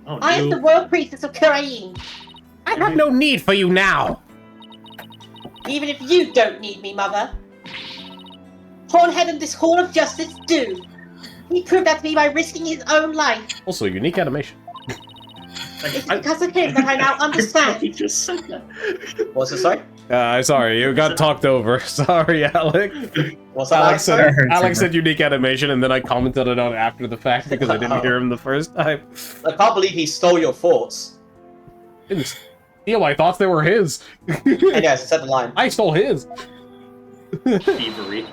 Oh, I am the Royal Priestess of Kurain. I have no need for you now. Even if you don't need me, Mother. Hornhead and this Hall of Justice do. He proved that to me by risking his own life. Also, unique animation. It's because of him that I now He understand. just said that. What's it say? I'm sorry, you got talked over. Sorry, Alec. What's that? Alex like? said, heard Alex you. said unique animation, and then I commented it on after the fact because I didn't hear him the first time. I can't believe he stole your thoughts. Didn't steal my thoughts, they were his. And yes, it said the line. I stole his. Thievery.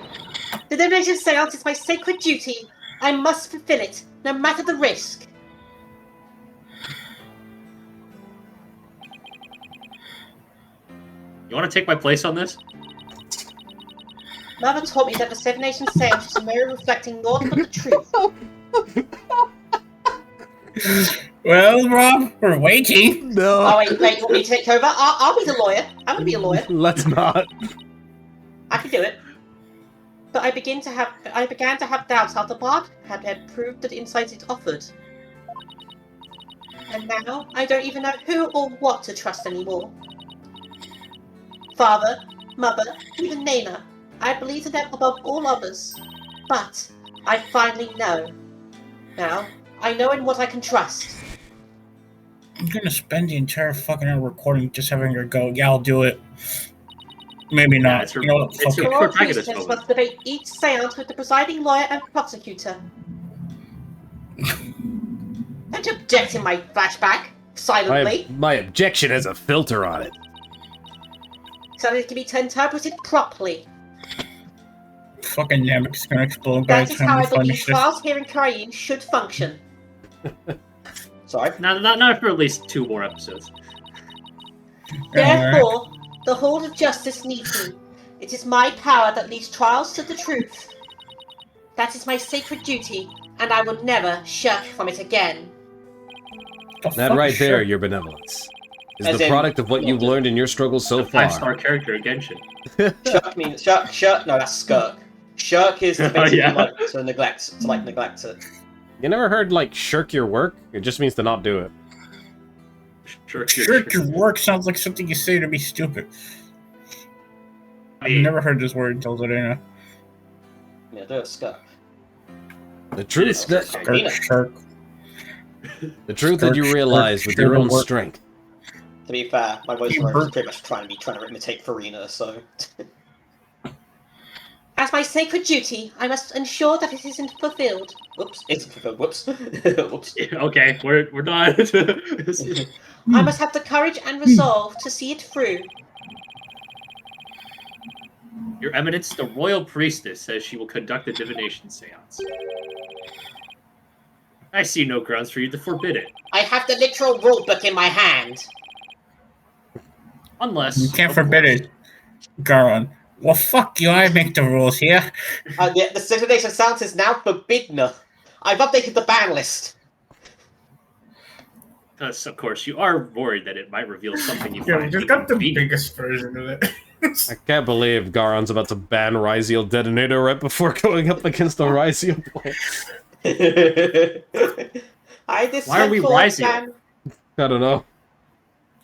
The divination seance is my sacred duty. I must fulfill it, no matter the risk. You want to take my place on this? Mother taught me that the Seven Nation seance is a mirror reflecting naught but the truth. Well, Rob, we're waiting. No. Oh, wait, you want me to take over? I'll be the lawyer. I'm gonna be a lawyer. Let's not. I can do it. But I began to have doubts after Bard had proved the insights it offered. And now I don't even know who or what to trust anymore. Father, Mother, even Nana. I believe in them above all others. But I finally know. Now, I know in what I can trust. I'm gonna spend the entire fucking hour recording just having her go, yeah, I'll do it. Maybe not. it's her- You know what? it's Fuck her- The it. Royal protagonist Priestess moment. must debate each seance with the presiding lawyer and prosecutor. Don't object in my flashback, silently, My objection has a filter on it. so that it can be interpreted properly. Fucking Nemec's gonna explode by That the is how time I we believe finish this. trials here in Kurain should function. Sorry. Not for at least 2 more episodes. Therefore, the Hall of Justice needs me. It is my power that leads trials to the truth. That is my sacred duty, and I will never shirk from it again. The That fuck right is there, shit? your benevolence, is As the in- product of what you've learned in your struggles so far. 5-star character Genshin. Shirk means shirk. No, that's skirk. Shirk is to Oh, basically yeah. like to neglect it. You never heard, like, shirk your work? It just means to not do it. Sure, Shirk your work sounds like something you say to be stupid. I've mean- never heard this word until today. Now. Yeah, do it skirk. The truth that Shirk. the truth that you Shirk, realize with your own work. strength. To be fair, my voice You was hurt. pretty much trying to imitate Farina, so As my sacred duty, I must ensure that it isn't fulfilled. Whoops. it's whoops. Whoops. Okay, we're done. I must have the courage and resolve to see it through. Your Eminence, the Royal Priestess says she will conduct a divination seance. I see no grounds for you to forbid it. I have the literal rule book in my hand. Unless... You can't of forbid course. it, Garon. Well, fuck you. I make the rules here. The Civilization Sounds is now forbidden. I've updated the ban list. Because, of course, you are worried that it might reveal something you Yeah, we find just got the inconvenient. biggest version of it. I can't believe Garon's about to ban Ryziel Detonator right before going up against the Ryziel player. Why are we Ryziel? Ban. I don't know.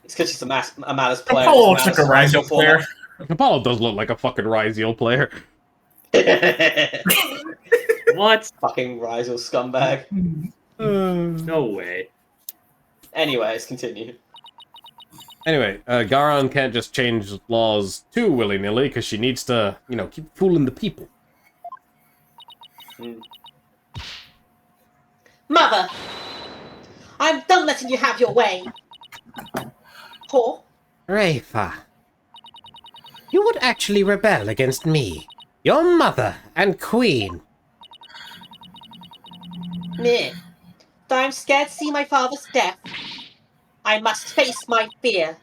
It's because she's a Malus player. Apollo looks like a Malus Ryzel player. Apollo does look like a fucking Ryziel player. What? Fucking Ryzel scumbag. No way. Anyways, continue. Anyway, Garon can't just change laws too willy-nilly, because she needs to, you know, keep fooling the people. Mother! I'm done letting you have your way. Poor. Rayfa, you would actually rebel against me, your mother and queen. Meh. Though I'm scared to see my father's death, I must face my fear.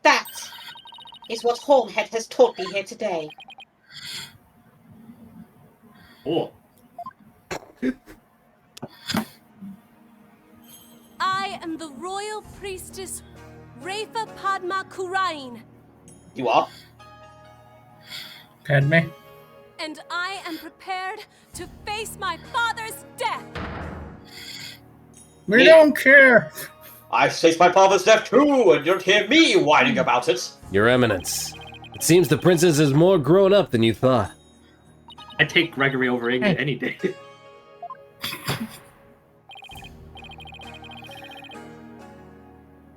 That is what Hornhead has taught me here today. Cool. I am the royal priestess Rayfa Padma Kurain, You are? Padme? and I am prepared to face my father's death. We don't care. I've faced my father's death too, and you don't hear me whining about it. Your Eminence, it seems the princess is more grown up than you thought. I'd take Gregory over Inga any day.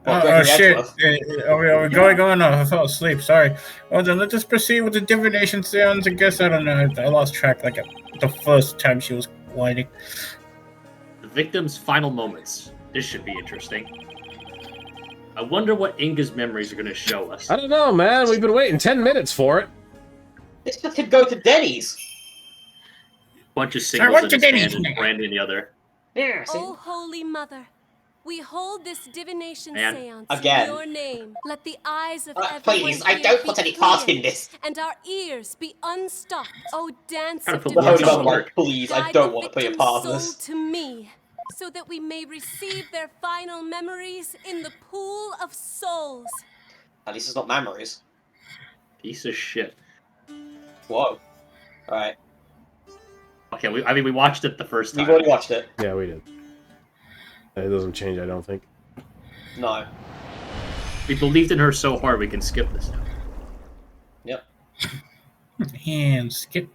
Well, Oh Gregory shit. Edgeworth. Are we going on? Oh, I fell asleep. Sorry. Well then, let's just proceed with the divination sounds. I guess, I don't know. I lost track like the first time she was whining. The victim's final moments. This should be interesting. I wonder what Inga's memories are going to show us. I don't know, man. We've been waiting 10 minutes for it. This just could go to Denny's. Bunch of I singles want in to his Denny's hand and now. brandy in the other. Yeah, see? O Holy Mother, we hold this divination Man. seance Again. in your name. Let the eyes of everyone Please, I here don't be want any part clear, in this. and our ears be unstopped. O dance Trying of to put The words Holy on Mother, the divination, like, please, I guide don't the want to play a victim's part of soul this. to me, so that we may receive their final memories in the pool of souls. At least it's not memories. Piece of shit. Whoa. Alright. Okay, we watched it the first time. We've already watched it. Yeah, we did. It doesn't change, I don't think. No. We believed in her so hard we can skip this now. Yep. And skip.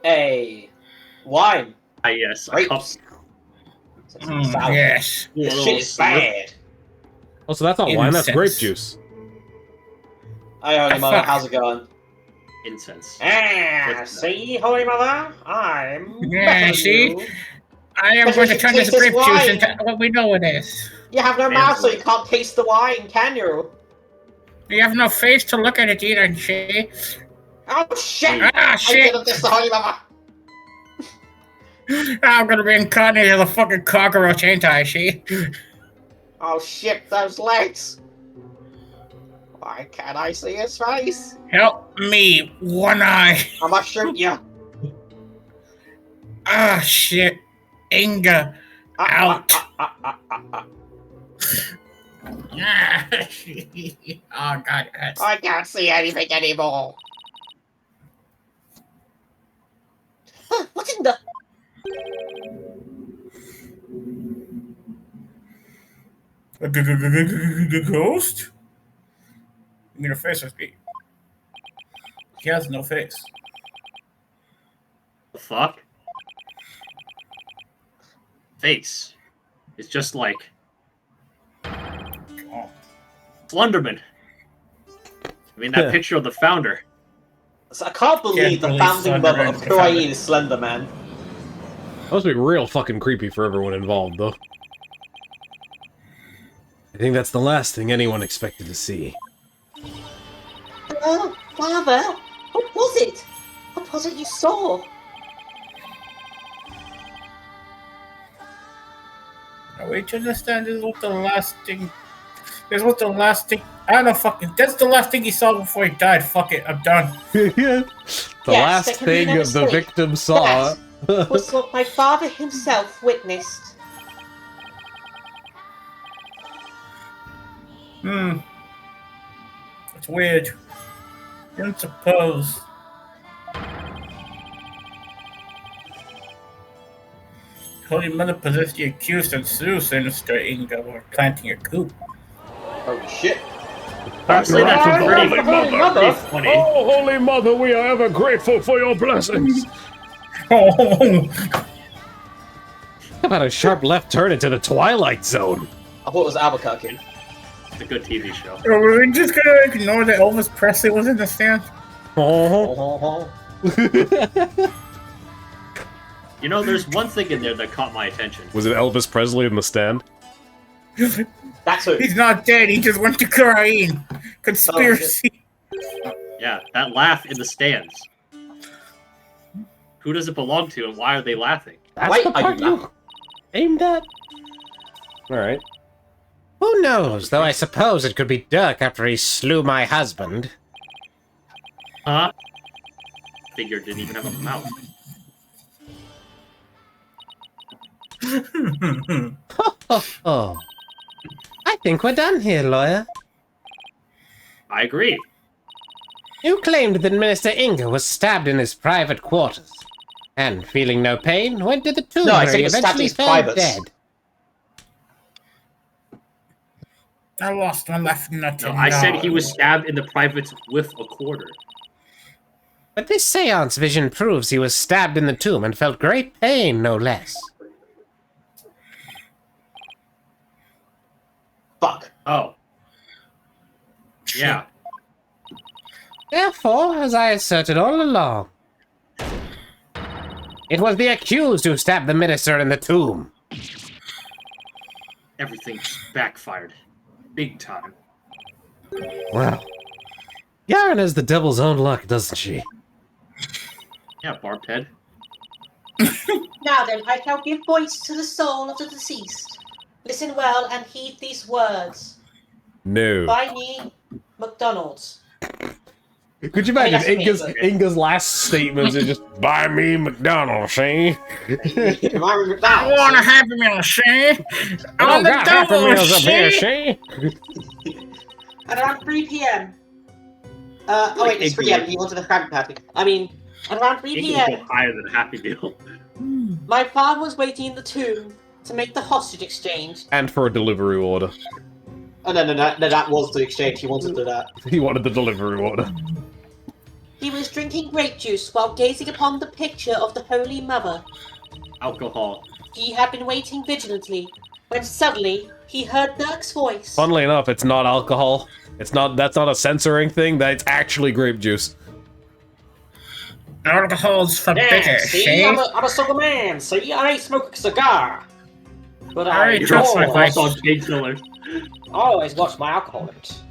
Hey. Wine. Ah, yes, a cup. Grapes. Sour. Yes. This Little shit is syrup. bad. Oh, so that's not wine, that's Incense. grape juice. Hi, Holy Ah, Mother, fuck. how's it going? Incense. See, Holy Mother? I'm Yeah, better than see? you. I am But going you to should turn this taste this grape juice wine. into what we know it is. You have no Man, mouth, so you boy. can't taste the wine, can you? You have no face to look at it either, she. Oh, shit! Ah, I shit! did this, the Holy Mother. I'm gonna be incarnated as a fucking cockroach, ain't I, she? Oh, shit, those legs. Why can't I see his face? Help me, one eye. I must shoot you. Ah, shit. Inga. Out. Ah. Oh, God. Yes. I can't see anything anymore. Huh, what in the... Ghost? You mean a face or speak? He has no face. The fuck? Face. It's just like Oh. Slenderman. I mean, that picture of the founder. So I can't believe the really founding Slender mother Man of to the founder. Kurain is Slender Man. That must be real fucking creepy for everyone involved, though. I think that's the last thing anyone expected to see. Oh, Father, what was it? What was it you saw? Wait to understand, this was the last thing. This was the last thing. I don't know, fucking. That's the last thing he saw before he died. Fuck it, I'm done. The Yes, last there can be thing no the mistake. victim saw. That was what my father himself witnessed. It's weird. Didn't suppose. Holy Mother possessed the accused and slew Sinister Inga while planting a coup. Holy shit. Honestly, that's Right, pretty, Holy Mother. pretty funny. Oh, Holy Mother, we are ever grateful for your blessings. Oh, How about a sharp left turn into the Twilight Zone? I thought it was Albuquerque. It's a good TV show. are we just gonna ignore that Elvis Presley was in the stand? Oh. You know, there's one thing in there that caught my attention. Was it Elvis Presley in the stand? That's who. He's not dead, he just went to Ukraine. Conspiracy. Yeah, that laugh in the stands. Who does it belong to, and why are they laughing? That's Wait, the are part you you aimed at? Alright. Who knows, though I suppose it could be Dirk after he slew my husband. Huh? Figure didn't even have a mouth. Oh. I think we're done here, lawyer. I agree. You claimed that Minister Inga was stabbed in his private quarters. And, feeling no pain, went to the tomb No, I where said he he was stabbed in eventually his fell privates. dead. I lost my left nut. No, I said he was stabbed in the privates with a quarter. But this seance vision proves he was stabbed in the tomb and felt great pain, no less. Fuck. Oh. Yeah. Therefore, as I asserted all along, it was the accused who stabbed the minister in the tomb. Everything's backfired. Big time. Wow. Yaren has the devil's own luck, doesn't she? Yeah, barbed head. Now then, I shall give voice to the soul of the deceased. Listen well and heed these words. No. By me, McDonald's. Could you I mean, imagine that's me, Inga's last statements are just, buy me McDonald's, eh? I wanna have him in a shame. I On don't the got Happy double Meals up here, shame. see? At around 3 p.m. Oh wait, it's 3 p.m. He wanted a Krabby Patty. I mean, at around 3 He can go p.m. higher than a Happy Meal. My father was waiting in the tomb to make the hostage exchange. And for a delivery order. Oh, no, that was the exchange. He wanted to do that. He wanted the delivery order. He was drinking grape juice while gazing upon the picture of the Holy Mother. Alcohol. He had been waiting vigilantly, when suddenly he heard Dirk's voice. Funnily enough, it's not alcohol. That's not a censoring thing, that's actually grape juice. Alcohol's for bitter, see? I'm a sober man. See, I smoke a cigar. But I Alright, trust my Also voice. on painkillers. always watch my alcohol limits.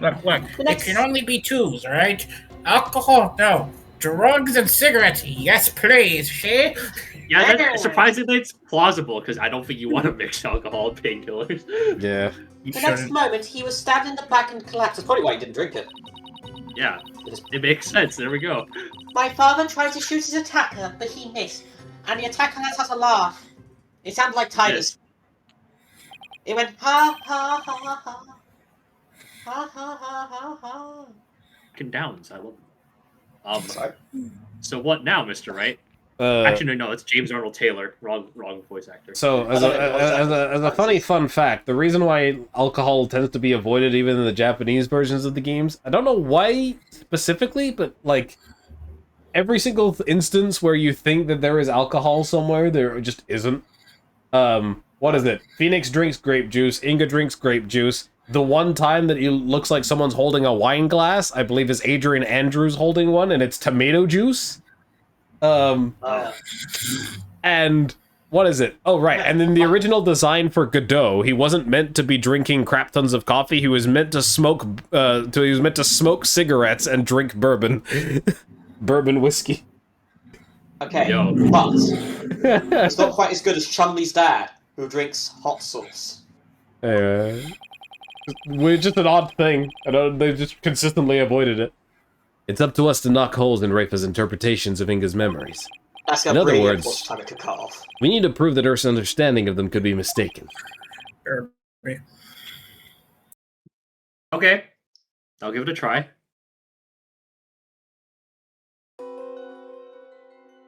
Look, The next- it can only be twos, alright? Alcohol, no. Drugs and cigarettes, yes please, see? Yeah, that, surprisingly, it's plausible because I don't think you want to mix alcohol and painkillers. Yeah. You The next shouldn't. moment, he was stabbed in the back and collapsed. That's probably why he didn't drink it. Yeah, it makes sense. There we go. My father tried to shoot his attacker, but he missed, and the attacker let out a laugh. It sounded like Tiger's. It went ha ha ha ha ha ha ha ha ha. Fucking Downs, I love them. Sorry. So what now, Mr. Wright? Uh, Actually, no, it's James Arnold Taylor. Wrong voice actor. So, as a funny fun fact, the reason why alcohol tends to be avoided even in the Japanese versions of the games, I don't know why specifically, but like every single instance where you think that there is alcohol somewhere, there just isn't. What is it? Phoenix drinks grape juice, Inga drinks grape juice. The one time that it looks like someone's holding a wine glass, I believe is Adrian Andrews holding one, and it's tomato juice. And what is it? Oh, right. And in the original design for Godot, he wasn't meant to be drinking crap tons of coffee. He was meant to smoke. He was meant to smoke cigarettes and drink bourbon, bourbon whiskey. Okay, Yo. but it's not quite as good as Chun-Li's dad. who drinks hot sauce. Anyway, we're just an odd thing. They just consistently avoided it. It's up to us to knock holes in Rafa's interpretations of Inga's memories. That's In a other really words- important time it could cut off. We need to prove that Earth's understanding of them could be mistaken. Okay, I'll give it a try.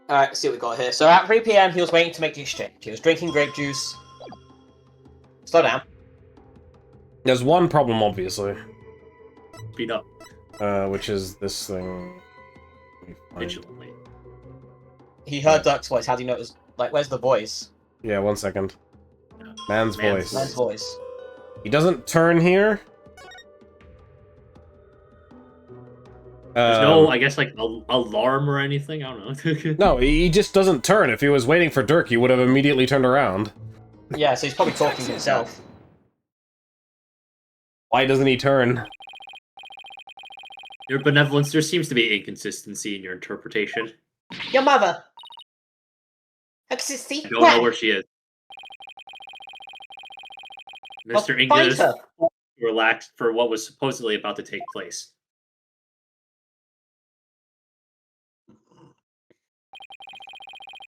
Alright, let's see what we got here. So at 3 PM, he was waiting to make the exchange. He was drinking grape juice. Slow down. There's one problem, obviously, Speed up which is this thing. vigilantly. He heard Duck's voice. How do you know it was... Like, where's the voice? Yeah, 1 second. Man's voice. Man's voice. He doesn't turn here. There's no, I guess, like, alarm or anything? I don't know. No, he just doesn't turn. If he was waiting for Dirk, he would have immediately turned around. Yeah, so he's probably talking to himself. Why doesn't he turn? Your benevolence, there seems to be inconsistency in your interpretation. Your mother. Existe? I don't know where she is. Mr. Inga Find is her. relaxed for what was supposedly about to take place.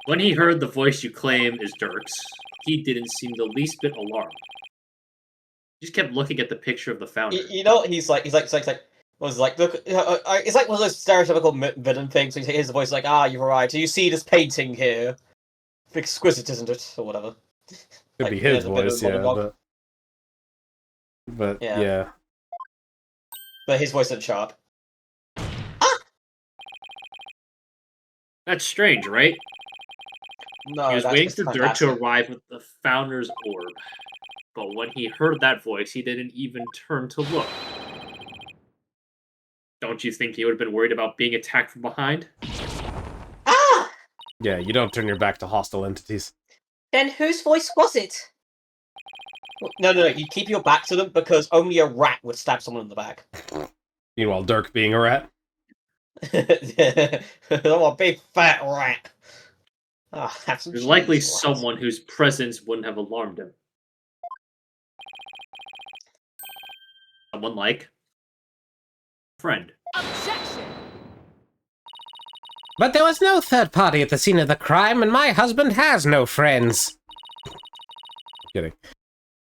When he heard the voice you claim is Dirk's, he didn't seem the least bit alarmed. He just kept looking at the picture of the founder. You know what he's like? He's like, was like, look, it's like one of those stereotypical villain things. So he hears the voice like, ah, you're right. Do you see this painting here? Exquisite, isn't it? Or whatever. Could Like, be his there's a bit of voice, yeah, monologue. but Yeah. yeah. But his voice isn't sharp. That's strange, right? No, He was that's waiting just for Dirk fantastic. to arrive with the founder's orb. But when he heard that voice, he didn't even turn to look. Don't you think he would have been worried about being attacked from behind? Ah! Yeah, you don't turn your back to hostile entities. Then whose voice was it? No, you keep your back to them because only a rat would stab someone in the back. Meanwhile, Dirk being a rat. I'm a big fat rat. Ah, have some There's likely cheese, lads. someone whose presence wouldn't have alarmed him. Someone like a friend. Objection! But there was no third party at the scene of the crime, and my husband has no friends. Kidding.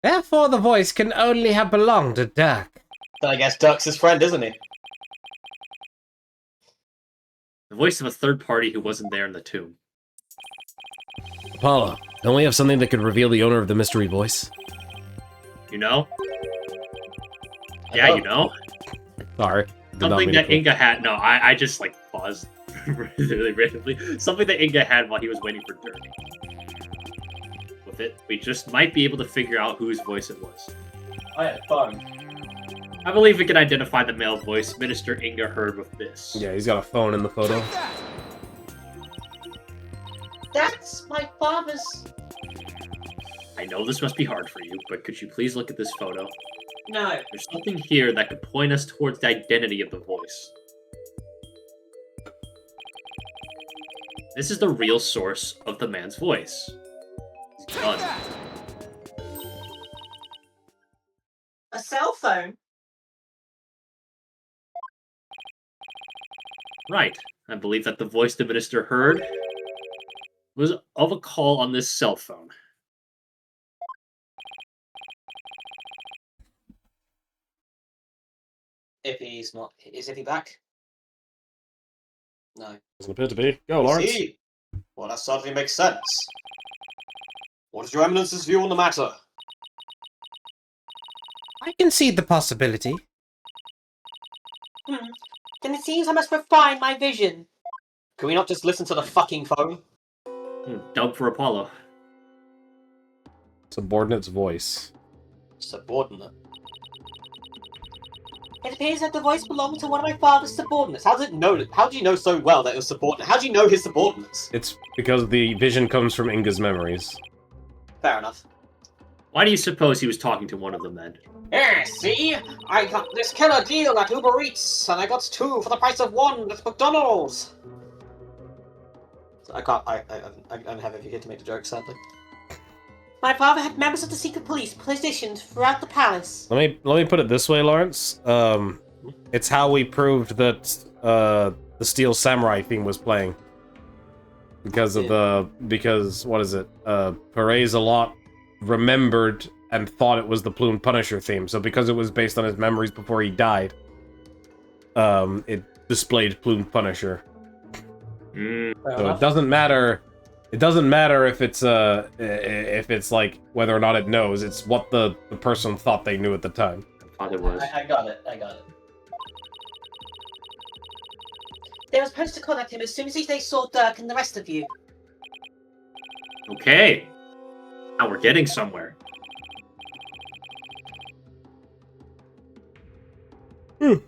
Therefore, the voice can only have belonged to Dirk. Then I guess Dirk's his friend, isn't he? The voice of a third party who wasn't there in the tomb. Apollo, don't we have something that could reveal the owner of the mystery voice? You know? I Yeah, know. you know? Sorry. did not Something mean to that Inga had. No, I just like paused really randomly. Something that Inga had while he was waiting for Dirk. With it, we just might be able to figure out whose voice it was. I had fun. I believe we can identify the male voice Minister Inga heard with this. Yeah, he's got a phone in the photo. That's my father's. I know this must be hard for you, but could you please look at this photo? No. There's something here that could point us towards the identity of the voice. This is the real source of the man's voice. He's done. A cell phone? Right. I believe that the voice the minister heard was of a call on this cell phone. If he's not, is Iffy back? No. Doesn't appear to be. Go, Lawrence. See? Well, that certainly makes sense. What is your eminence's view on the matter? I concede the possibility. Then it seems I must refine my vision. Can we not just listen to the fucking phone? Dub for Apollo. Subordinate's voice. Subordinate. It appears that the voice belonged to one of my father's subordinates. How does it know? How do you know so well that it was subordinate? How do you know his subordinates? It's because the vision comes from Inga's memories. Fair enough. Why do you suppose he was talking to one of them then? Yeah, see? I got this killer deal at Uber Eats, and I got 2 for the price of 1 at McDonald's. So I don't have it here to make the joke, sadly. My father had members of the secret police positioned throughout the palace. Let me put it this way, Lawrence. It's how we proved that the Steel Samurai theme was playing. Because what is it? Perez a lot remembered and thought it was the Plume Punisher theme. So because it was based on his memories before he died, it displayed Plume Punisher. So it doesn't matter. It doesn't matter if it's like whether or not it knows. It's what the person thought they knew at the time. I thought it was. I got it. They were supposed to contact him as soon as they saw Dirk and the rest of you. Okay. Now we're getting somewhere. Ooh.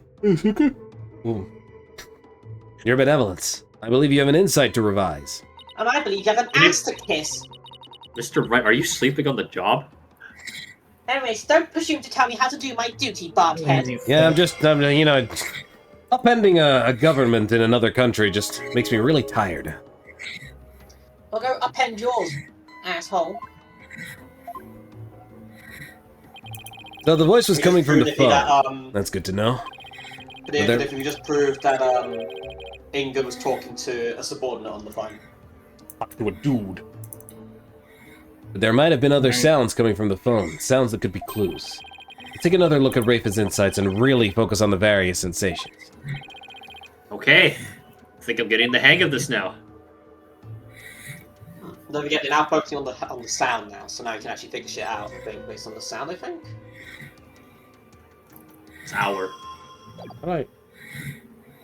Your benevolence. I believe you have an insight to revise. And I believe you have an ass to kiss. Mr. Wright, are you sleeping on the job? Anyways, don't presume to tell me how to do my duty, Bobhead. Yeah, upending a government in another country just makes me really tired. Well, go upend yours, asshole. So the voice was coming from the If you phone. That's good to know. But if we just proved that Inga was talking to a subordinate on the phone. To a dude. But there might have been other sounds coming from the phone. Sounds that could be clues. Let's take another look at Rafa's insights and really focus on the various sensations. Okay. I think I'm getting the hang of this now. Don't forget, they're now focusing on the sound now, so now you can actually figure shit out, I think, based on the sound, I think. It's our. Alright.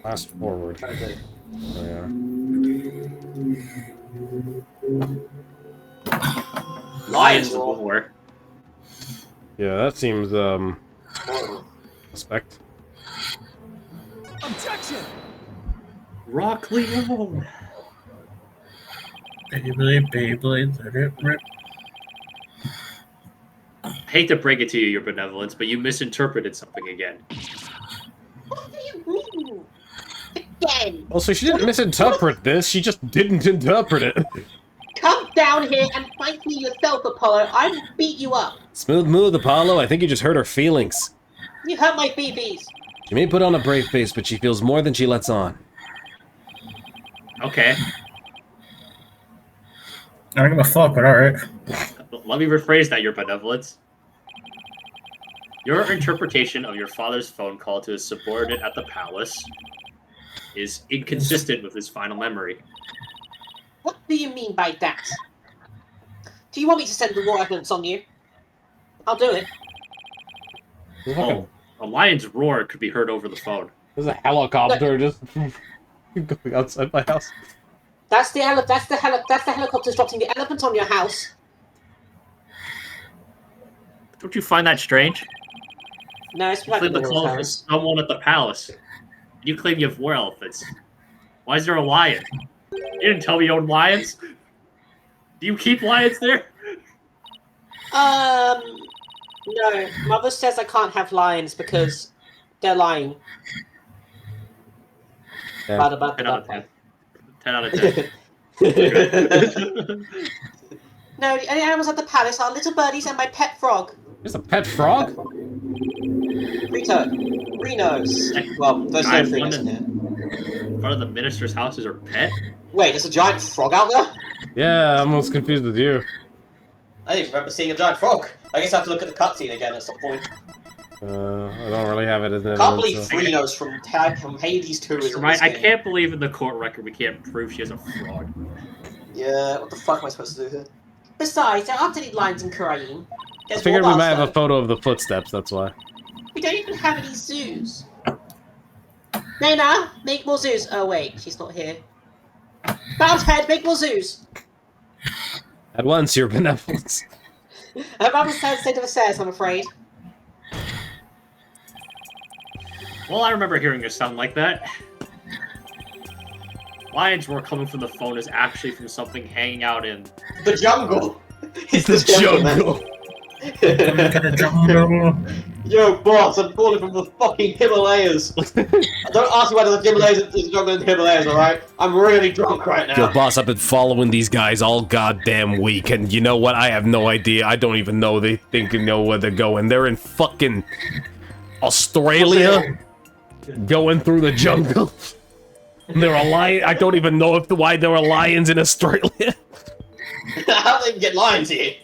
Fast forward. Okay. There Lions roar. Yeah, that seems, suspect. Objection! Rock Leo. Beyblade, let it rip. I hate to break it to you, Your Benevolence, but you misinterpreted something again. What do you mean? Again? Also, she didn't misinterpret this, she just didn't interpret it. Come down here and fight me yourself, Apollo. I will beat you up. Smooth move, Apollo. I think you just hurt her feelings. You hurt my BBs. She may put on a brave face, but she feels more than she lets on. Okay. I don't give a fuck, but alright. Let me rephrase that, Your Benevolence. Your interpretation of your father's phone call to his subordinate at the palace is inconsistent with his final memory. What do you mean by that? Do you want me to send the raw evidence on you? I'll do it. Oh, a lion's roar could be heard over the phone. There's a helicopter just going outside my house. That's the helicopter dropping the elephant on your house. Don't you find that strange? No, it's You right claim in the the clone of house. someone at the palace. You claim you have war elephants. Why is there a lion? You didn't tell me you own lions. Do you keep lions there? No. Mother says I can't have lions because they're lying. Yeah. 10 out of 10. 10 out of 10. No, the only animals at the palace are little birdies and my pet frog. There's a pet frog? Reno's. Well, there's no Giant Reno's in London. here. Part of the minister's house is her pet? Wait, there's a giant frog out there? Yeah, I'm almost confused with you. I didn't remember seeing a giant frog. I guess I have to look at the cutscene again at some point. I don't really have it as an Can't believe so. Reno's from Hades 2 is in Right, this I game. can't believe in the court record we can't prove she has a frog. Yeah, what the fuck am I supposed to do here? Besides, there aren't any lions in Karaim. I There's figured we Warbaths, might have a though. photo of the footsteps, that's why. We don't even have any zoos. Nana, make more zoos. Oh wait, she's not here. Bounce head, make more zoos. At once, your benevolence. Her mother's state of affairs, I'm afraid. Well, I remember hearing a sound like that. Lions roar coming from the phone is actually from something hanging out in... The jungle! It's The jungle! Come to the jungle. Yo, boss, I'm calling from the fucking Himalayas. Don't ask me whether the Himalayas is stronger than the Himalayas, alright? I'm really drunk right now. Yo, boss, I've been following these guys all goddamn week, and you know what? I have no idea. I don't even know they think you know where they're going. They're in fucking Australia, going through the jungle. There are lions. I don't even know why there are lions in Australia. How do they get lions here?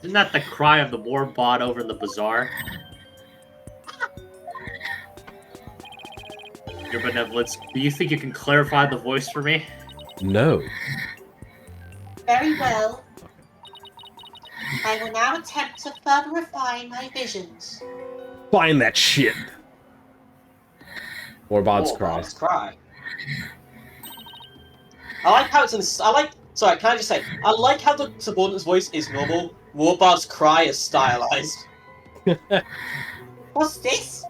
Isn't that the cry of the war bot over in the bazaar? Your benevolence, do you think you can clarify the voice for me? No. Very well. I will now attempt to further refine my visions. Find that shit. Warbod's cry. Warbod's cry. I like how it's in. Sorry, can I just say? I like how the subordinate's voice is normal. Warbod's cry is stylized. What's this?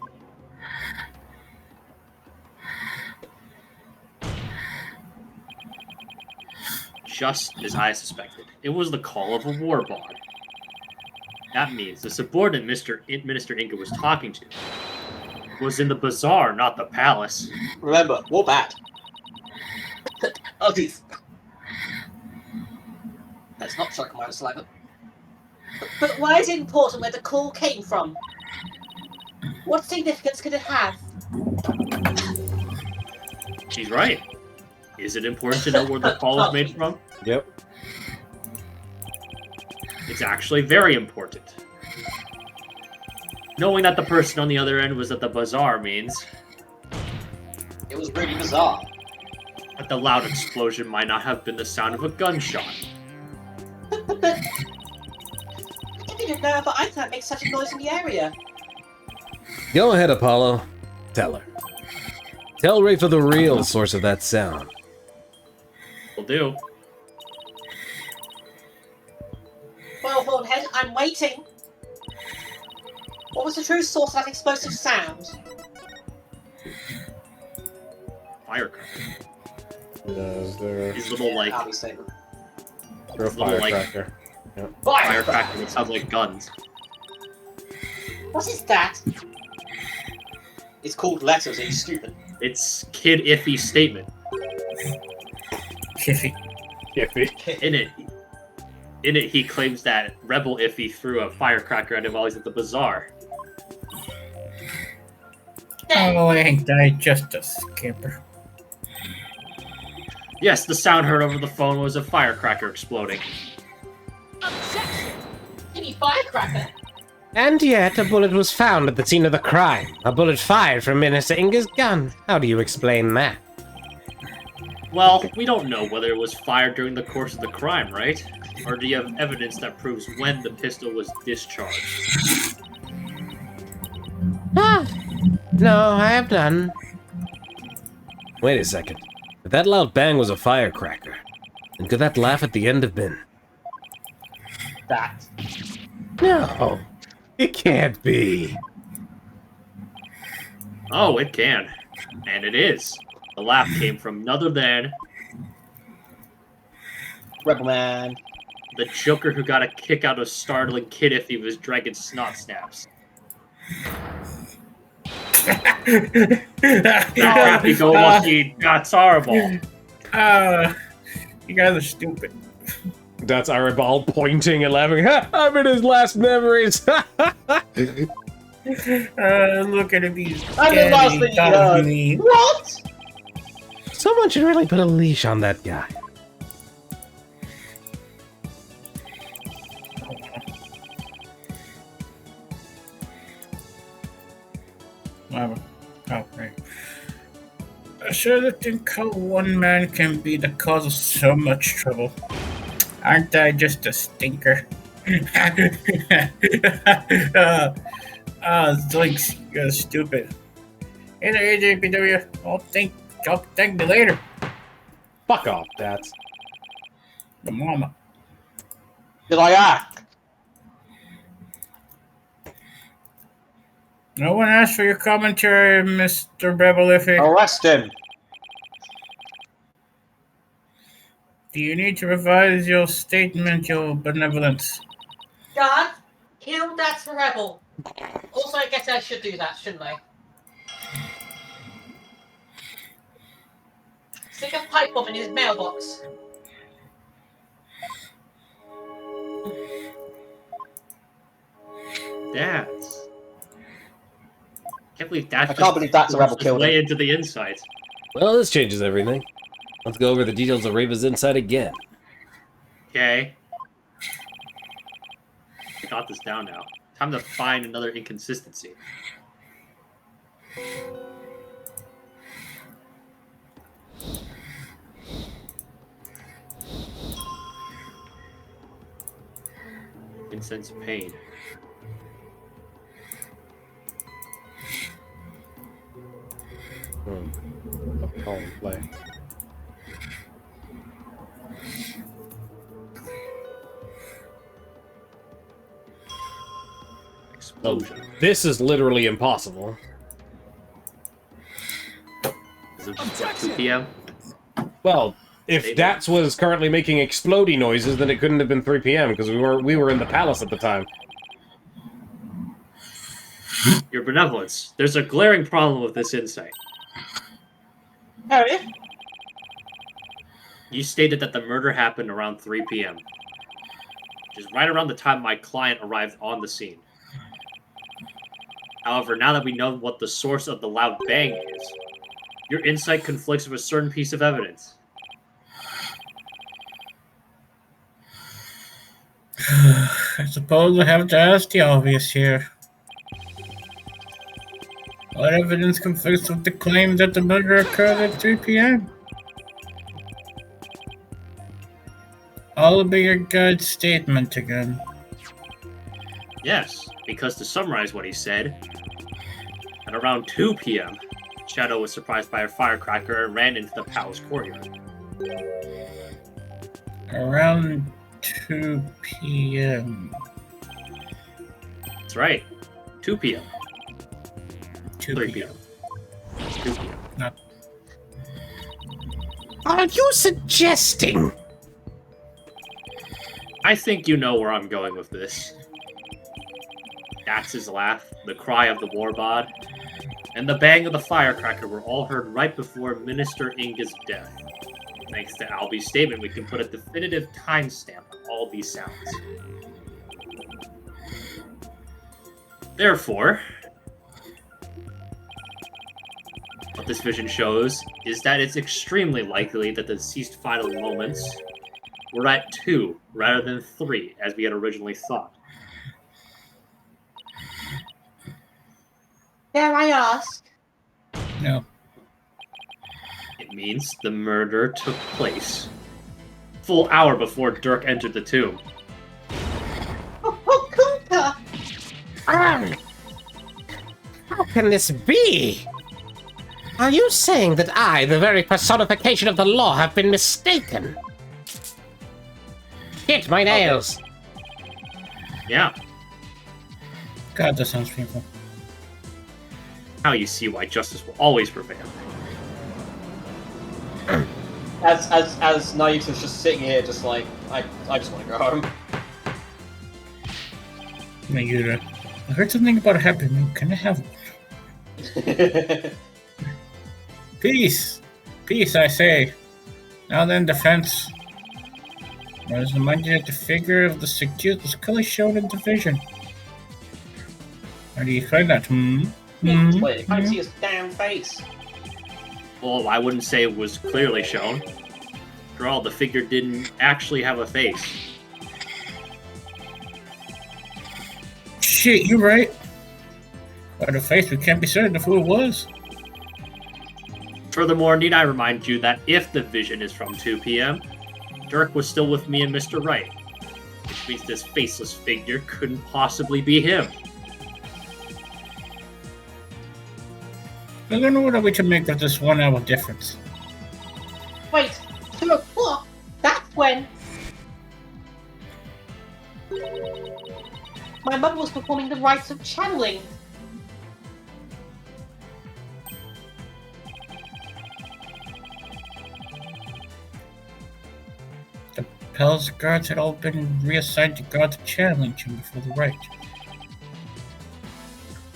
Just as I suspected, it was the call of a war bot. That means the subordinate Minister Inca was talking to was in the bazaar, not the palace. Remember, war bad. Oh, geez. Let's not choke my saliva. But why is it important where the call came from? What significance could it have? She's right. Is it important to know where the call was made from? Yep. It's actually very important. Knowing that the person on the other end was at the bazaar means It was really bizarre. that the loud explosion might not have been the sound of a gunshot. But I don't even know if I can't make such a noise in the area. Go ahead, Apollo. Tell her. Tell Rafa the real source of that sound. Will do. Well, Hornhead, I'm waiting. What was the true source of that explosive sound? Firecracker. Is there These little, like, Army statement. a little, like, firecracker? firecracker that sounds like guns. What is that? It's called letters, are you stupid? It's Kid Iffy's statement. Kiffy. In it, he claims that Rebel Iffy threw a firecracker at him while he's at the bazaar. Oh, ain't I just a skipper? Yes, the sound heard over the phone was a firecracker exploding. Objection! Any firecracker? And yet, a bullet was found at the scene of the crime. A bullet fired from Minister Inga's gun. How do you explain that? Well, we don't know whether it was fired during the course of the crime, right? Or do you have evidence that proves when the pistol was discharged? Ah, no, I have none. Wait a second. If that loud bang was a firecracker, then could that laugh at the end have been? That. No, it can't be. Oh, it can. And it is. The laugh came from none other than Rebel Man. the Joker who got a kick out of startling Kid Iffy with his dragon snot snaps. Happy-go-lucky, that's horrible. You guys are stupid. That's Arabal pointing and laughing. Ha! I'm in his last memories. Look at these. I'm the last thing you heard. me. What? Someone should really put a leash on that guy. Whatever. Okay. I sure think how one man can be the cause of so much trouble. Aren't I just a stinker? Zoinks, you're stupid. Hey there, AJPW. I'll thank me later. Fuck off, Dats. The mama. Did I act? No one asked for your commentary, Mr. Brebelific. Arrest him. Do you need to revise your statement, your benevolence? God, Kill that rebel. Also, I guess I should do that, shouldn't I? Stick a pipe bomb in his mailbox. That's... Can't believe that's I can't believe that's a rebel killed way him. into the insight. Well, this changes everything. Let's go over the details of Reva's insight again. Okay. I got this down now. Time to find another inconsistency. Sense of pain. Call and play. Explosion. This is literally impossible. Is it what, 2 p.m.? Well, if Dats was currently making exploding noises, then it couldn't have been 3 p.m. because we were in the palace at the time. Your benevolence. There's a glaring problem with this insight. Oh, yeah? You stated that the murder happened around 3 p.m., which is right around the time my client arrived on the scene. However, now that we know what the source of the loud bang is, your insight conflicts with a certain piece of evidence. I suppose I have to ask the obvious here. What evidence conflicts with the claim that the murder occurred at 3 p.m.? I'll be your guide's statement again. Yes, because to summarize what he said, at around 2 p.m., Shadow was surprised by a firecracker and ran into the palace courtyard. Around 2 p.m. That's right, 2 p.m. 2 3 p.m. p.m. 2 p.m. Not Are you suggesting? I think you know where I'm going with this. That's his laugh, the cry of the warbod, and the bang of the firecracker were all heard right before Minister Inga's death. Thanks to Albie's statement, we can put a definitive timestamp on all these sounds. Therefore, what this vision shows is that it's extremely likely that the deceased final moments were at 2 rather than 3, as we had originally thought. Dare I ask? no. It means the murder took place full hour before Dirk entered the tomb. Oh, Kunka! How can this be? Are you saying that I, the very personification of the law, have been mistaken? Hit my nails! Yeah, God, that sounds painful. now you see why justice will always prevail. As Naito's just sitting here, just like, I just want to go home. Megura, I heard something about a happy meal. Can I have one? Peace! Peace, I say. Now then, defense. I was reminded that the figure of the Secute was clearly shown in the vision. How do you explain that? Wait, I can't see his damn face. Well, I wouldn't say it was clearly shown. After all, the figure didn't actually have a face. Shit, you're right. By the face, we can't be certain of who it was. Furthermore, need I remind you that if the vision is from 2 p.m., Dirk was still with me and Mr. Wright, which means this faceless figure couldn't possibly be him. I don't know what are we to make of this 1 hour difference. Wait, 2 o'clock? That's when... My mother was performing the rites of channeling. The palace guards had all been reassigned to guard the channeling chamber for the rite.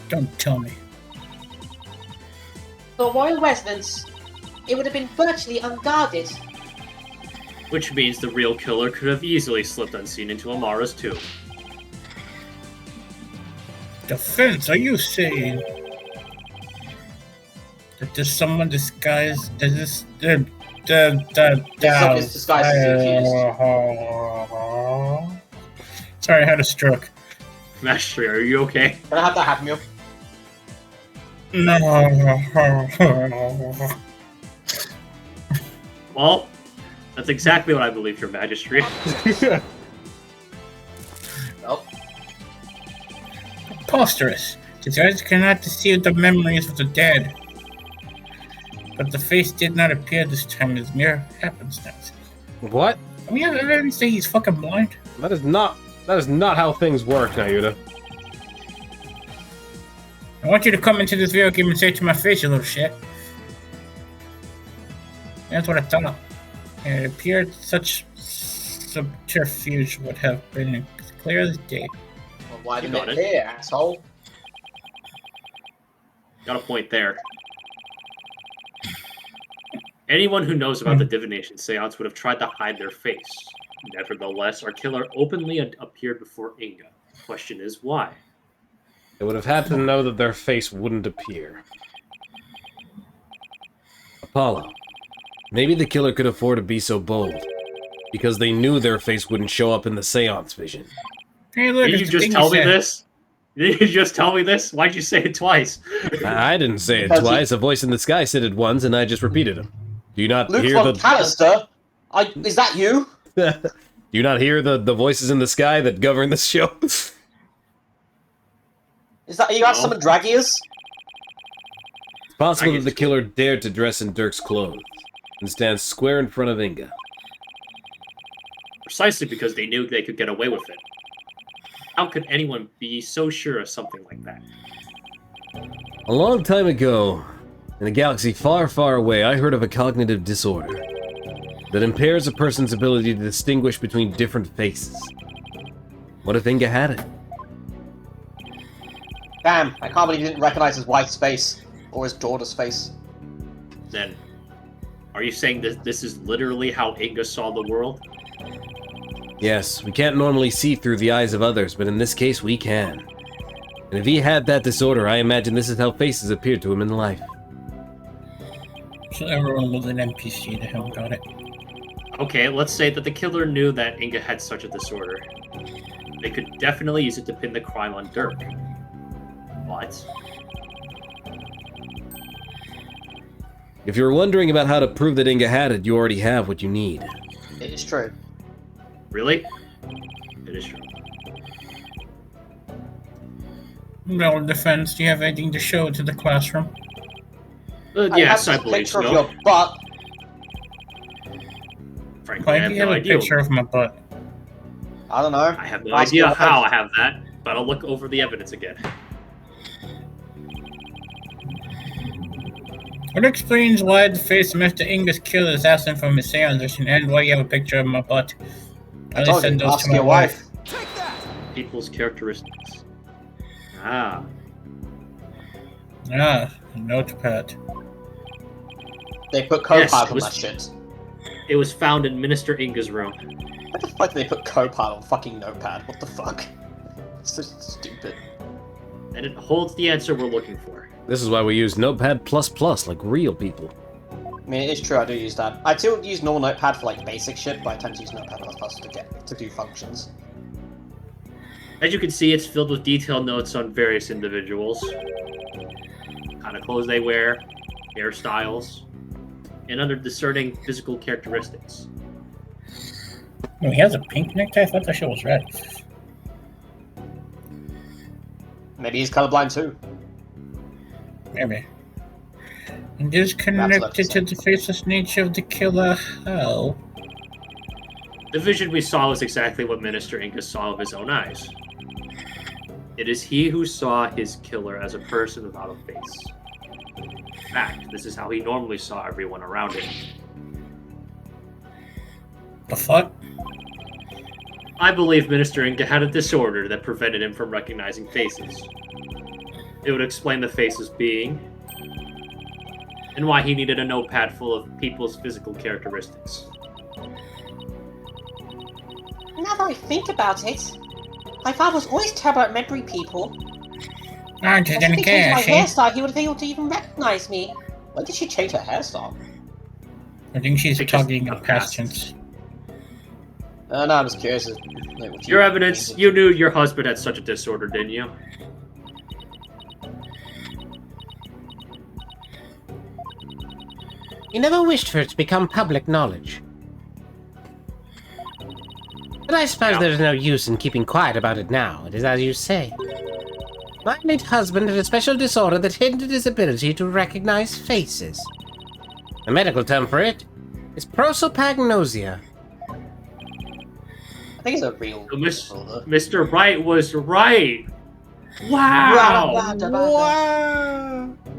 Don't tell me. The royal residence, it would have been virtually unguarded. Which means the real killer could have easily slipped unseen into Amara's tomb. Defense, are you saying that there's someone disguised as this? Somebody's disguised as the Sorry, I had a stroke. Master, are you okay? Can I have that happy meal? No. Well, that's exactly what I believe, Your Majesty. Nope. Preposterous. The judge cannot deceive the memories of the dead. But the face did not appear this time as mere happenstance. What? Can we have evidence that he's fucking blind? That is not how things work, Nayuta. I want you to come into this video game and say it to my face, you little shit. That's what I thought. And it appeared such subterfuge would have been clear as day. Well, why You didn't got it it. appear, asshole? Got a point there. Anyone who knows about the divination seance would have tried to hide their face. Nevertheless, our killer openly appeared before Inga. Question is why? They would have had to know that their face wouldn't appear. Apollo. Maybe the killer could afford to be so bold. Because they knew their face wouldn't show up in the seance vision. Hey, look, Did you it's just the tell me thing you said. this? Did you just tell me this? Why'd you say it twice? I didn't say it Because he- twice. A voice in the sky said it once, and I just repeated it. Do you not Luke hear von the... Callister? Is that you? Do you not hear the voices in the sky that govern this show? Are you guys No. some Dragias? It's possible I that the guess- killer dared to dress in Dirk's clothes and stand square in front of Inga. Precisely because they knew they could get away with it. How could anyone be so sure of something like that? A long time ago, in a galaxy far, far away, I heard of a cognitive disorder that impairs a person's ability to distinguish between different faces. What if Inga had it? Damn, I can't believe you didn't recognize his wife's face. Or his daughter's face. Then, are you saying that this is literally how Inga saw the world? Yes, we can't normally see through the eyes of others, but in this case we can. And if he had that disorder, I imagine this is how faces appeared to him in life. So everyone was an NPC, the hell got it. Okay, let's say that the killer knew that Inga had such a disorder. They could definitely use it to pin the crime on Dirk. But If you're wondering about how to prove that Inga had it, you already have what you need. It is true. really? It is true. Well, defense, do you have anything to show to the classroom? Yes, have I this believe picture so. of your butt. Frankly, Why I do have you have no a idea. picture of my butt? I don't know. I have no Ask idea your how wife. I have that, but I'll look over the evidence again. What explains why the face of Mr. Inga's killer is absent from his seance vision and why you have a picture of my butt? I told you, ask your wife. People's characteristics. Ah, Ah, a notepad. They put Yes, Copilot it on was- that shit. it was found in Minister Inga's room. What the fuck did they put Copilot on fucking Notepad? What the fuck? It's so stupid. And it holds the answer we're looking for. This is why we use Notepad++ like real people. I mean, it is true, I do use that. I do use normal Notepad for like basic shit, but I tend to use Notepad++ to do functions. As you can see, it's filled with detailed notes on various individuals. Kind of clothes they wear, hairstyles, and other discerning physical characteristics. Oh, he has a pink necktie? I thought that shit was red. Maybe he's colorblind too. Maybe. And is connected to the faceless nature of the killer. How? The vision we saw was exactly what Minister Inga saw with his own eyes. It is he who saw his killer as a person without a face. In fact, this is how he normally saw everyone around him. The fuck? I believe Minister Inga had a disorder that prevented him from recognizing faces. It would explain the face's being, and why he needed a notepad full of people's physical characteristics. Now that I think about it, my father was always terrible at remembering people. I didn't If he care, changed my see? hairstyle, he would have been able to even recognize me. When did she change her hairstyle? I think she's Because tugging of a past past. tense. No, I'm just curious. Like, what Your evidence, you knew your husband had such a disorder, didn't you? He never wished for it to become public knowledge. But I suppose Yeah. there's no use in keeping quiet about it now. It is as you say. My late husband had a special disorder that hindered his ability to recognize faces. The medical term for it is prosopagnosia. I think it's a real So Miss- disorder. Mr. Wright was right. Wow!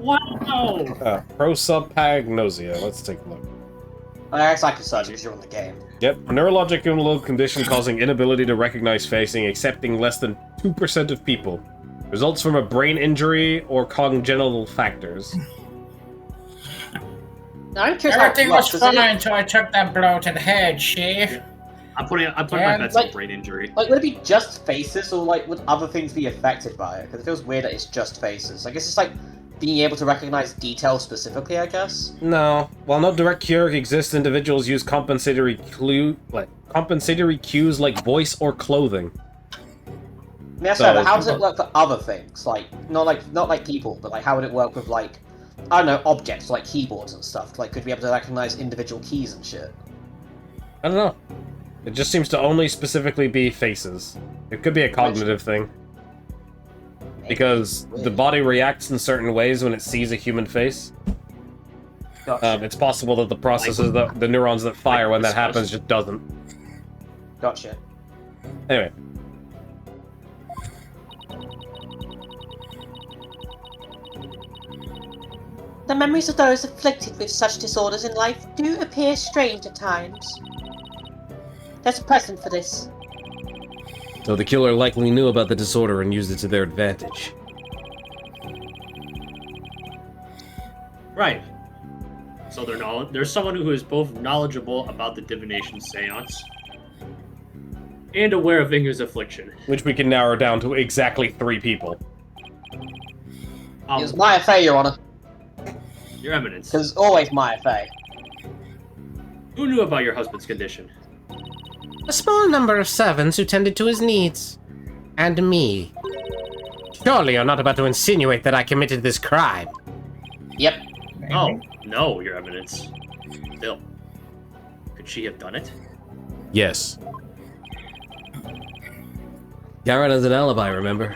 Wow! Prosopagnosia. Let's take a look. It's like a surgery you're on the game. Yep, a neurological condition causing inability to recognize facing, excepting less than 2% of people. Results from a brain injury or congenital factors. Now, I'm curious about Everything was Ross, fine is it- until I took that blow to the head, Chief. I'm putting Yeah, my bets on like- brain injury. Like, would it be just faces, or like would other things be affected by it? Because it feels weird that it's just faces. I guess it's like being able to recognize details specifically, I guess. No. While no direct cure exists, individuals use compensatory cues like voice or clothing. Yeah, so, but how does it work for other things? Like not like people, but like how would it work with like I don't know, objects like keyboards and stuff? Like could we be able to recognize individual keys and shit? I don't know. It just seems to only specifically be faces. It could be a cognitive thing. Because the body reacts in certain ways when it sees a human face. Gotcha. It's possible that the processes, the neurons that fire when that happens just doesn't. Gotcha. Anyway. The memories of those afflicted with such disorders in life do appear strange at times. There's a precedent for this. So the killer likely knew about the disorder and used it to their advantage. Right. So there's someone who is both knowledgeable about the divination seance and aware of Inga's affliction. Which we can narrow down to exactly 3 people. It was my affair, Your Honor. Your Eminence, Because always my affair. who knew about your husband's condition? A small number of servants who tended to his needs. And me. Surely you're not about to insinuate that I committed this crime. Yep. Oh, no, Your Eminence. Still, could she have done it? Yes. Garrett has an alibi, remember?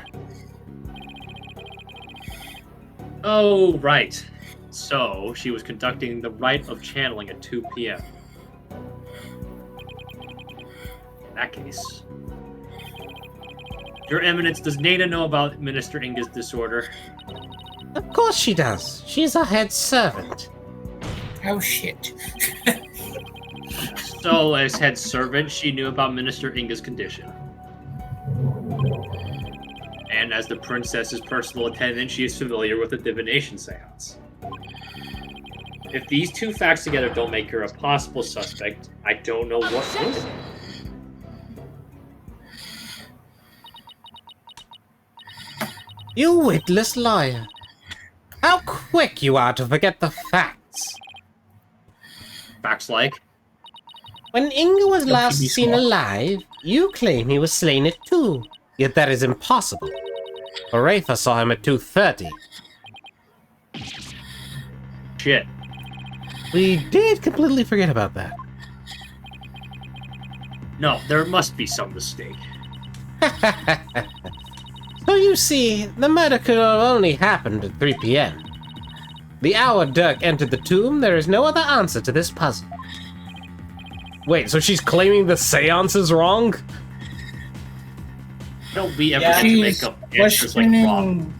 Oh, right. So, she was conducting the rite of channeling at 2 p.m. In that case... Your Eminence, does Nada know about Minister Inga's disorder? Of course she does. She's our head servant. Oh shit. So, as head servant, she knew about Minister Inga's condition. And as the princess's personal attendant, she is familiar with the divination seance. If these 2 facts together don't make her a possible suspect, I don't know what will. You witless liar. How quick you are to forget the facts. Facts like? When Inga was Don't last be seen smart. alive, you claim he was slain at 2. Yet that is impossible. Oratha saw him at 2:30. Shit. We did completely forget about that. No, there must be some mistake. So you see, the murder could have only happened at 3 p.m. The hour Dirk entered the tomb, there is no other answer to this puzzle. Wait, so she's claiming the seance is wrong? Don't be ever Yeah. to She's make up answers like Rob.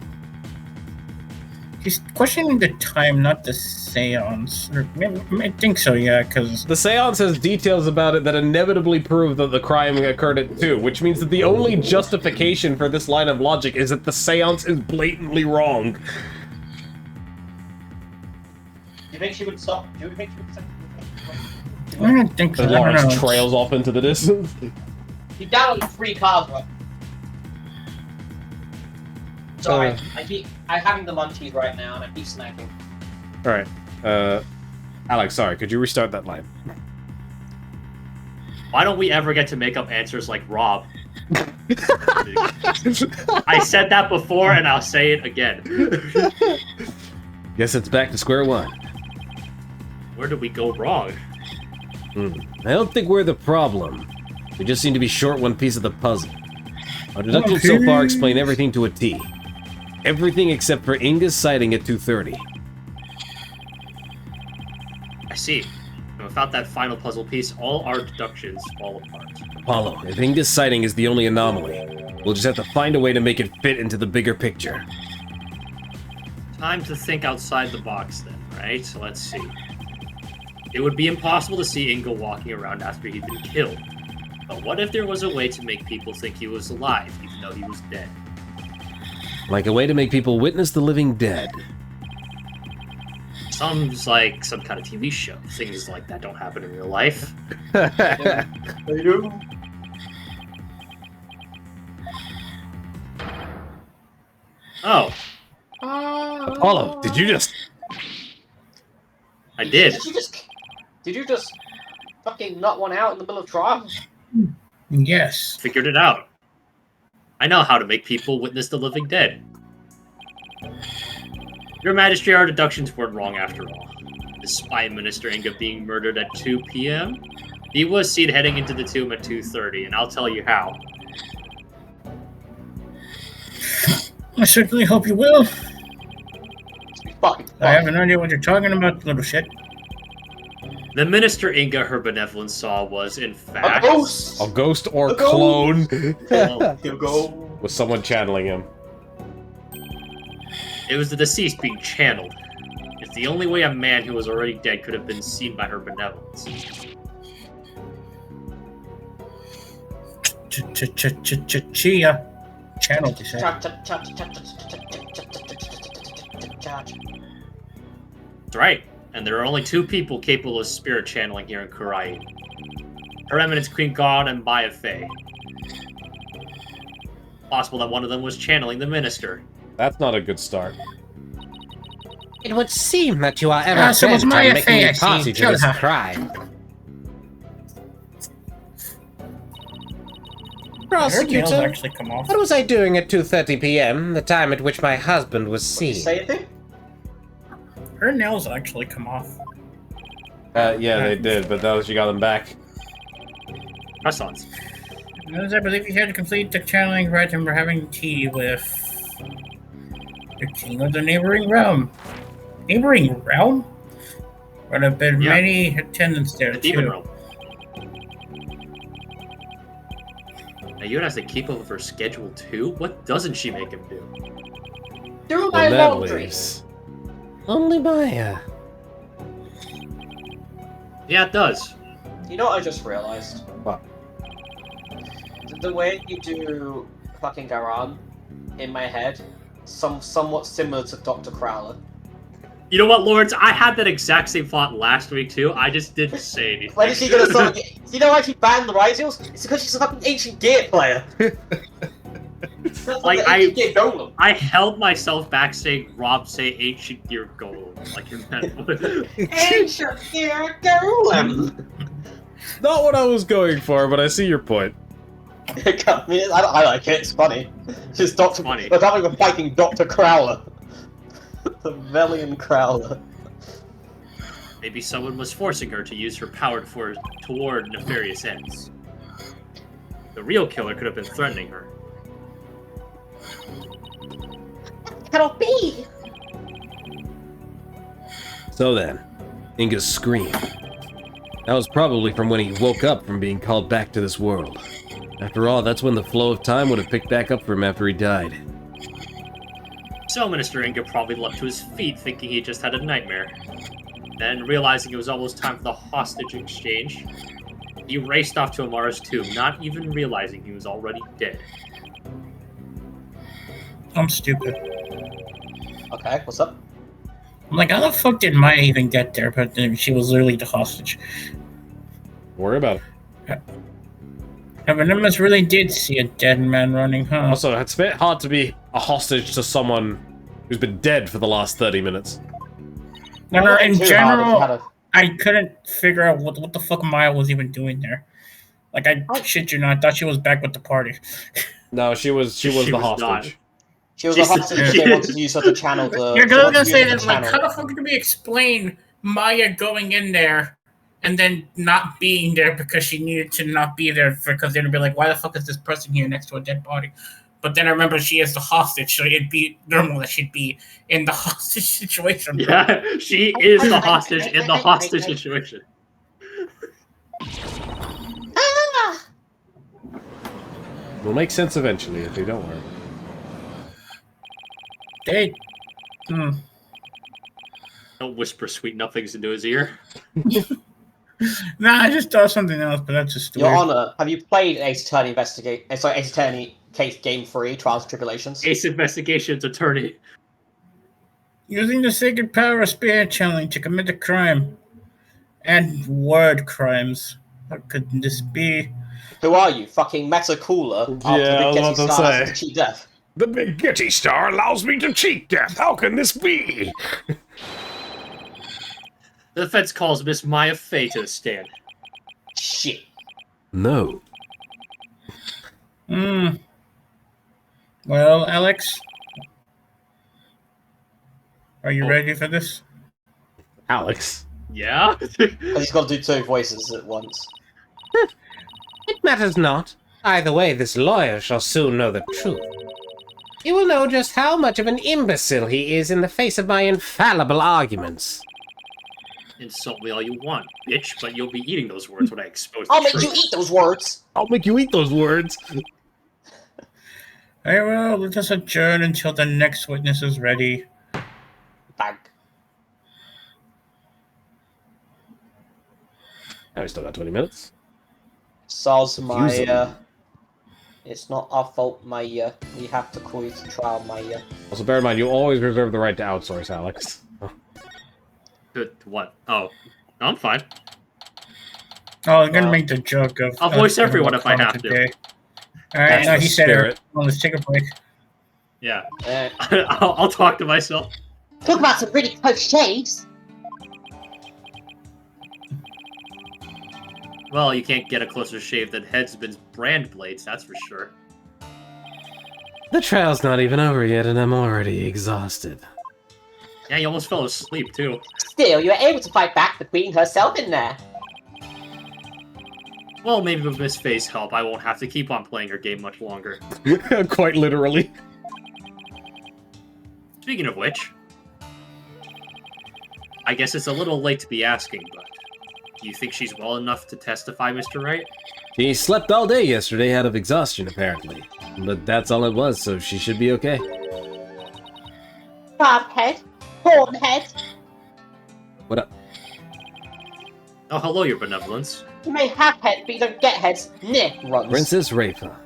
He's questioning the time, not the seance. I think so, yeah, because... The seance has details about it that inevitably prove that the crime occurred at 2, which means that the only justification for this line of logic is that the seance is blatantly wrong. Do you think she would stop? Do you think she would stop? I don't think so. As Lawrence trails off into the distance. You're down on 3 cars, right? Sorry, I'm having the munchies right now, and I keep snacking. Alright, Alex, sorry, could you restart that line? Why don't we ever get to make up answers like Rob? I said that before, and I'll say it again. Guess it's back to square one. Where did we go wrong? I don't think we're the problem. We just seem to be short one piece of the puzzle. Our deductions so far explain everything to a T. Everything except for Inga's sighting at 2:30. I see. And without that final puzzle piece, all our deductions fall apart. Apollo, if Inga's sighting is the only anomaly, we'll just have to find a way to make it fit into the bigger picture. Time to think outside the box then, right? So let's see. It would be impossible to see Inga walking around after he'd been killed. But what if there was a way to make people think he was alive, even though he was dead? Like a way to make people witness the living dead. Sounds like some kind of TV show. Things like that don't happen in real life. They do. Oh, Apollo, did you just... I did. Did you just fucking nut one out in the middle of trial? Yes. Figured it out. I know how to make people witness the living dead. Your Majesty, our deductions weren't wrong after all. Despite Minister Inga being murdered at 2 p.m., he was seen heading into the tomb at 2:30, and I'll tell you how. I certainly hope you will. Fucking I have no idea what you're talking about, little shit. The Minister Inga her benevolence saw was, in fact... a ghost! A ghost or A ghost! clone? He'll go. Was someone channeling him? It was the deceased being channeled. It's the only way a man who was already dead could have been seen by her benevolence. Chia. Channel, you said. That's right. And there are only 2 people capable of spirit channeling here in Kurai. Her Eminence Queen God and Baya Fei. Possible that one of them was channeling the minister. That's not a good start. It would seem that you are ever so bent was my on making me affair, party see, to this Jonah. crime. Her nails Prosecutor, actually come off. what was I doing at 2:30 p.m., the time at which my husband was Did you seen? say anything? Her nails actually come off. Yeah, they did, but that was you got them back. Renaissance. As I believe you had to complete the channeling rite and we're having tea with the king of the neighboring realm. Neighboring realm? Would have been Yeah. many attendants there The too. Demon Realm. Now you has to keep up with her schedule too? What doesn't she make him do? Do my And that laundry. leaves. Only Maya. Yeah, it does. You know what I just realized? What? The way you do fucking Garan in my head, somewhat similar to Dr. Crowler. You know what, Lawrence? I had that exact same thought last week too. I just didn't say anything. When is she gonna start? You know why she banned the Risings? It's because she's a fucking ancient gear player. That's Like, the ancient gear golem. I held myself back saying Rob say ancient gear golem. Like in that Ancient gear golem. Not what I was going for, but I see your point. I mean, I like it. It's funny. Just Doctor. Funny. We're having a fighting Dr. Crowler. The Velian Crowler. Maybe someone was forcing her to use her power toward nefarious ends. The real killer could have been threatening her. Cannot be. So then, Inga's scream. That was probably from when he woke up from being called back to this world. After all, that's when the flow of time would have picked back up for him after he died. So Minister Inga probably leapt to his feet thinking he just had a nightmare. Then, realizing it was almost time for the hostage exchange, he raced off to Amara's tomb, not even realizing he was already dead. I'm stupid. Okay, what's up? I'm like, how the fuck did Maya even get there? But then she was literally the hostage. Worry about it. Evanimus really did see a dead man running, huh? Also, it's a bit hard to be a hostage to someone who's been dead for the last 30 minutes. No, in Too hard if you general, had a- I couldn't figure out what the fuck Maya was even doing there. Like, I shit you not, I thought she was back with the party. No, she was the was hostage. not. She was a hostage because they wanted to use her to channel the. You're they wanted gonna to say use her that, to like, channel- how the fuck can we explain Maya going in there and then not being there because she needed to not be there because they'd be like, why the fuck is this person here next to a dead body? But then I remember she is the hostage, so it'd be normal that she'd be in the hostage situation. Yeah, she is the hostage in the hostage situation. Ah! It'll make sense eventually if you don't worry. They, Don't whisper sweet nothings into his ear. Nah, I just thought something else, but that's just Your weird. Honor, have you played Ace Attorney Ace Attorney Case Game 3, Trials and Tribulations? Ace Investigations attorney. Using the sacred power of spirit channeling to commit a crime. And word crimes. What could this be? Who are you? Fucking Meta Cooler after Yeah, I the was Big Getty about to Star say. has to cheat death. The Big Getty Star allows me to cheat death. How can this be? The defense calls Miss Maya Fey to the stand. Shit. No. Well, Alex? Are you ready for this? Alex. Yeah? Because he's got to do two voices at once. It matters not. Either way, this lawyer shall soon know the truth. He will know just how much of an imbecile he is in the face of my infallible arguments. Insult me all you want, bitch, but you'll be eating those words when I expose I'll the make truth. you eat those words! I'll make you eat those words. Very well, let us adjourn until the next witness is ready. Bang. Now we still got 20 minutes. Soz, Confusing. Maya. It's not our fault, Maya. We have to call you to trial, Maya. Also, bear in mind, you always reserve the right to outsource, Alex. Good. What? Oh. No, I'm fine. Oh, I'm gonna make the joke of... I'll voice everyone if I have to. Alright, That's now the he said spirit. it. Well, let's take a break. Yeah. Eh, I'll talk to myself. Talk about some pretty close shaves. Well, you can't get a closer shave than Headsman's brand blades, that's for sure. The trial's not even over yet, and I'm already exhausted. Yeah, you almost fell asleep, too. Still, you were able to fight back the queen herself in there. Well, maybe with Miss Faye's help, I won't have to keep on playing her game much longer. Quite literally. Speaking of which, I guess it's a little late to be asking, but do you think she's well enough to testify, Mr. Wright? She slept all day yesterday out of exhaustion, apparently. But that's all it was, so she should be okay. Bobhead. Hornhead. What up? Oh, hello, your benevolence. You may have heads, but you don't get heads. Nick. runs. Princess Rafa.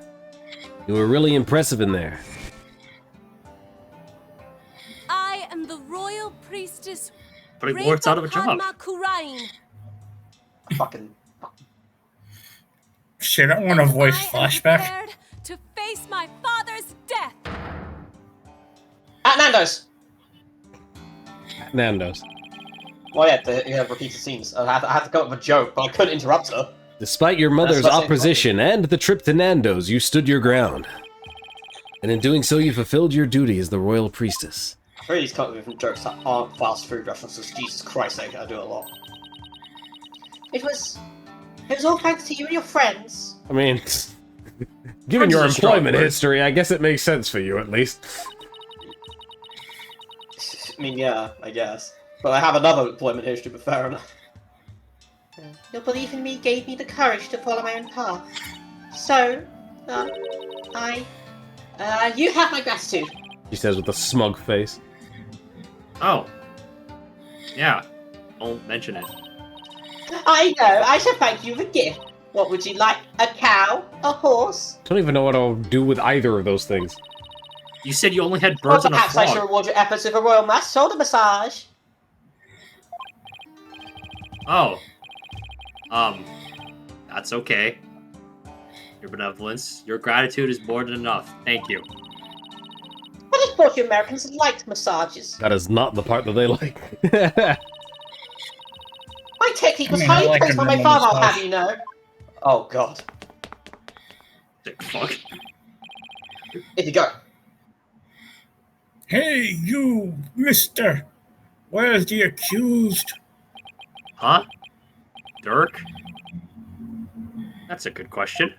You were really impressive in there. I am the royal priestess Putting warts out of a job. Padma Kurain. Fucking. Shit, I want a voice I am flashback. prepared to face my father's death. At Nando's! Nando's. Well, yeah, repeated scenes. I had to come up with a joke, but I couldn't interrupt her. Despite your mother's That's what I'm saying. opposition and the trip to Nando's, you stood your ground. And in doing so, you fulfilled your duty as the royal priestess. Really, he's coming up with jokes that aren't fast food references. Jesus Christ, I do a lot. It was all thanks to you and your friends. I mean, given your Friends is a strong employment word. history, I guess it makes sense for you, at least. I mean, yeah, I guess. But I have another employment history, but fair enough. Your belief in me gave me the courage to follow my own path. So, you have my gratitude. She says with a smug face. Oh. Yeah. Don't mention it. I know, I shall thank you for the gift. What would you like? A cow? A horse? Don't even know what I'll do with either of those things. You said you only had Or birds and a perhaps I shall frog. reward your efforts with a royal mass shoulder massage. Oh. That's okay. Your benevolence, your gratitude is more than enough. Thank you. I just thought you Americans liked massages. That is not the part that they like. My technique was I mean, I highly like praised by a my normal father, I'll massage. have you know. Oh god. Fuck. If you go. Hey, you, mister. Where's the accused? Huh? Dirk? That's a good question.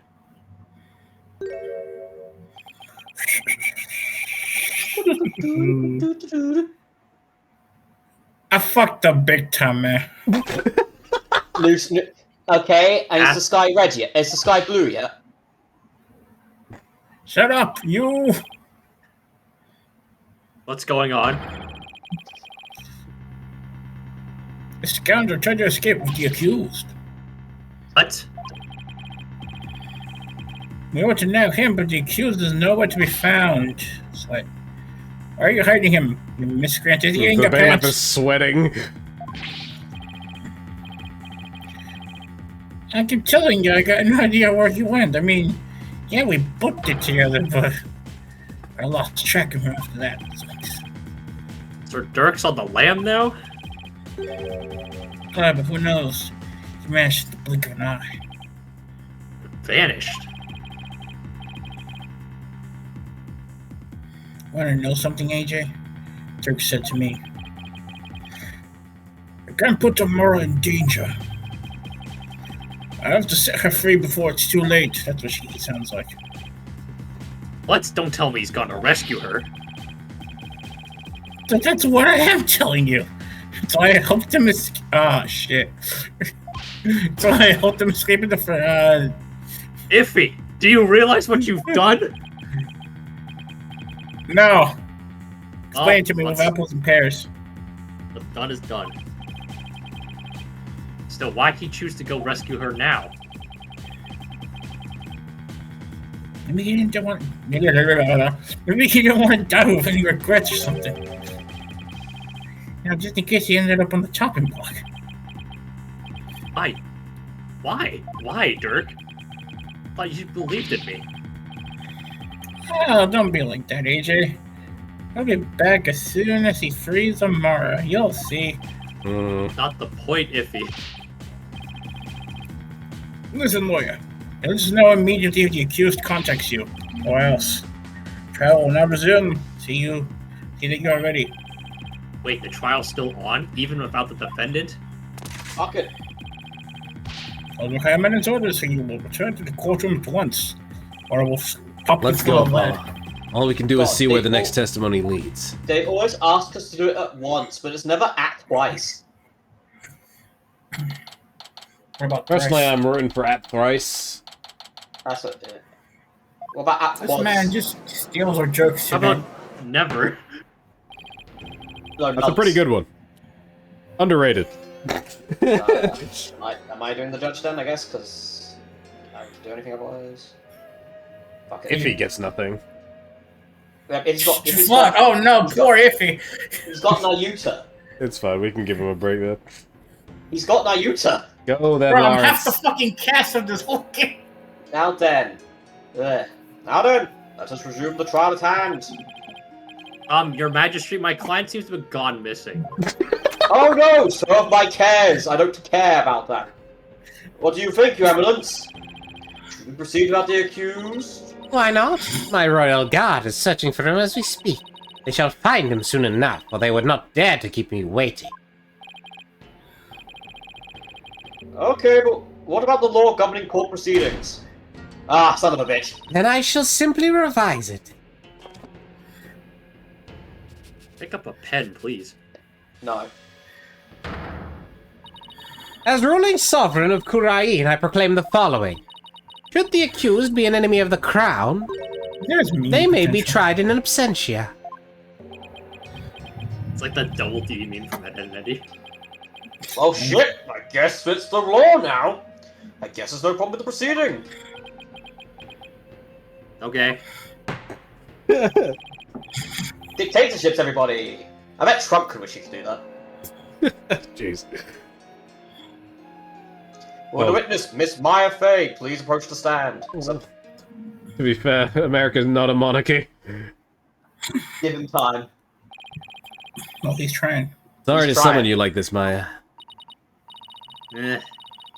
I fucked up big time, man. Loose. Okay, and is the sky red yet? Is the sky blue yet? Shut up, you. What's going on? The scoundrel tried to escape with the accused. What? We want to nab him, but the accused is nowhere to be found. It's like, why are you hiding him, you miscreant? Is he in your Vamp is pants? sweating. I keep telling you, I got no idea where he went. I mean, yeah, we booked it together, but I lost track of him after that. It's like, Sir Dirk's on the lam now? but who knows? He managed in the blink of an eye. Vanished. Want to know something, AJ? Dirk said to me. I can't put Tamara in danger. I have to set her free before it's too late. That's what she sounds like. What? Don't tell me he's gonna rescue her. That's what I am telling you. So I helped him escape. Ah, shit. So I helped him escape in the Iffy, do you realize what you've done? No. Explain Oh, to me with let's- apples and pears. What's done is done. Still, why'd he choose to go rescue her now? Maybe he didn't want. Maybe he didn't want to die with any regrets or something. You know, just in case he ended up on the chopping block. Why? Why? Why, Dirk? I thought you believed in me. Oh, don't be like that, AJ. I'll be back as soon as he frees Amara. You'll see. Not the point, Iffy. Listen, lawyer. Let us know immediately if the accused contacts you, or else. Trial will not resume. See that you are ready. Wait, the trial's still on, even without the defendant? Fuck it. I'll have Eminent's orders, so you will return to the courtroom at once, or I will pop Let's you go, full of lead. Paula. All we can do is God, see where the they next testimony leads. They always ask us to do it at once, but it's never act twice. What about Personally, Thrice? I'm rooting for App Thrice. That's what it. What about act This twice? man just steals our jokes. How you know? about never? No, That's a pretty good one. Underrated. Am I doing the judge then, I guess? Because I don't do anything otherwise. Fuck it. If he gets nothing. Yeah, if Fuck! he's got Oh no, he's poor Iffy. Nayuta. It's fine, we can give him a break then. He's got Nayuta. Go then, Bro, I'm half Lawrence. the fucking cast of this whole game. Now then. Now then, let us resume the trial at hand. Your Majesty, my client seems to have gone missing. Oh no, serve my cares. I don't care about that. What do you think, Your Eminence? Should we proceed without the accused? Why not? My royal guard is searching for him as we speak. They shall find him soon enough, or they would not dare to keep me waiting. Okay, but what about the law governing court proceedings? Ah, son of a bitch. Then I shall simply revise it. Pick up a pen, please. No. As ruling sovereign of Kurain, I proclaim the following. Should the accused be an enemy of the crown, There's me. they may be potential. tried in absentia. It's like the double D meme from Ed, Edd n Eddy. Oh shit! I guess it's the law now. I guess there's no problem with the proceeding. Okay. Dictatorships, everybody. I bet Trump could wish he could do that. Jeez. Will the witness, Miss Maya Fey, please approach the stand? So, To be fair, America's not a monarchy. give him time. Well, he's trying. Sorry He's to trying. summon you like this, Maya.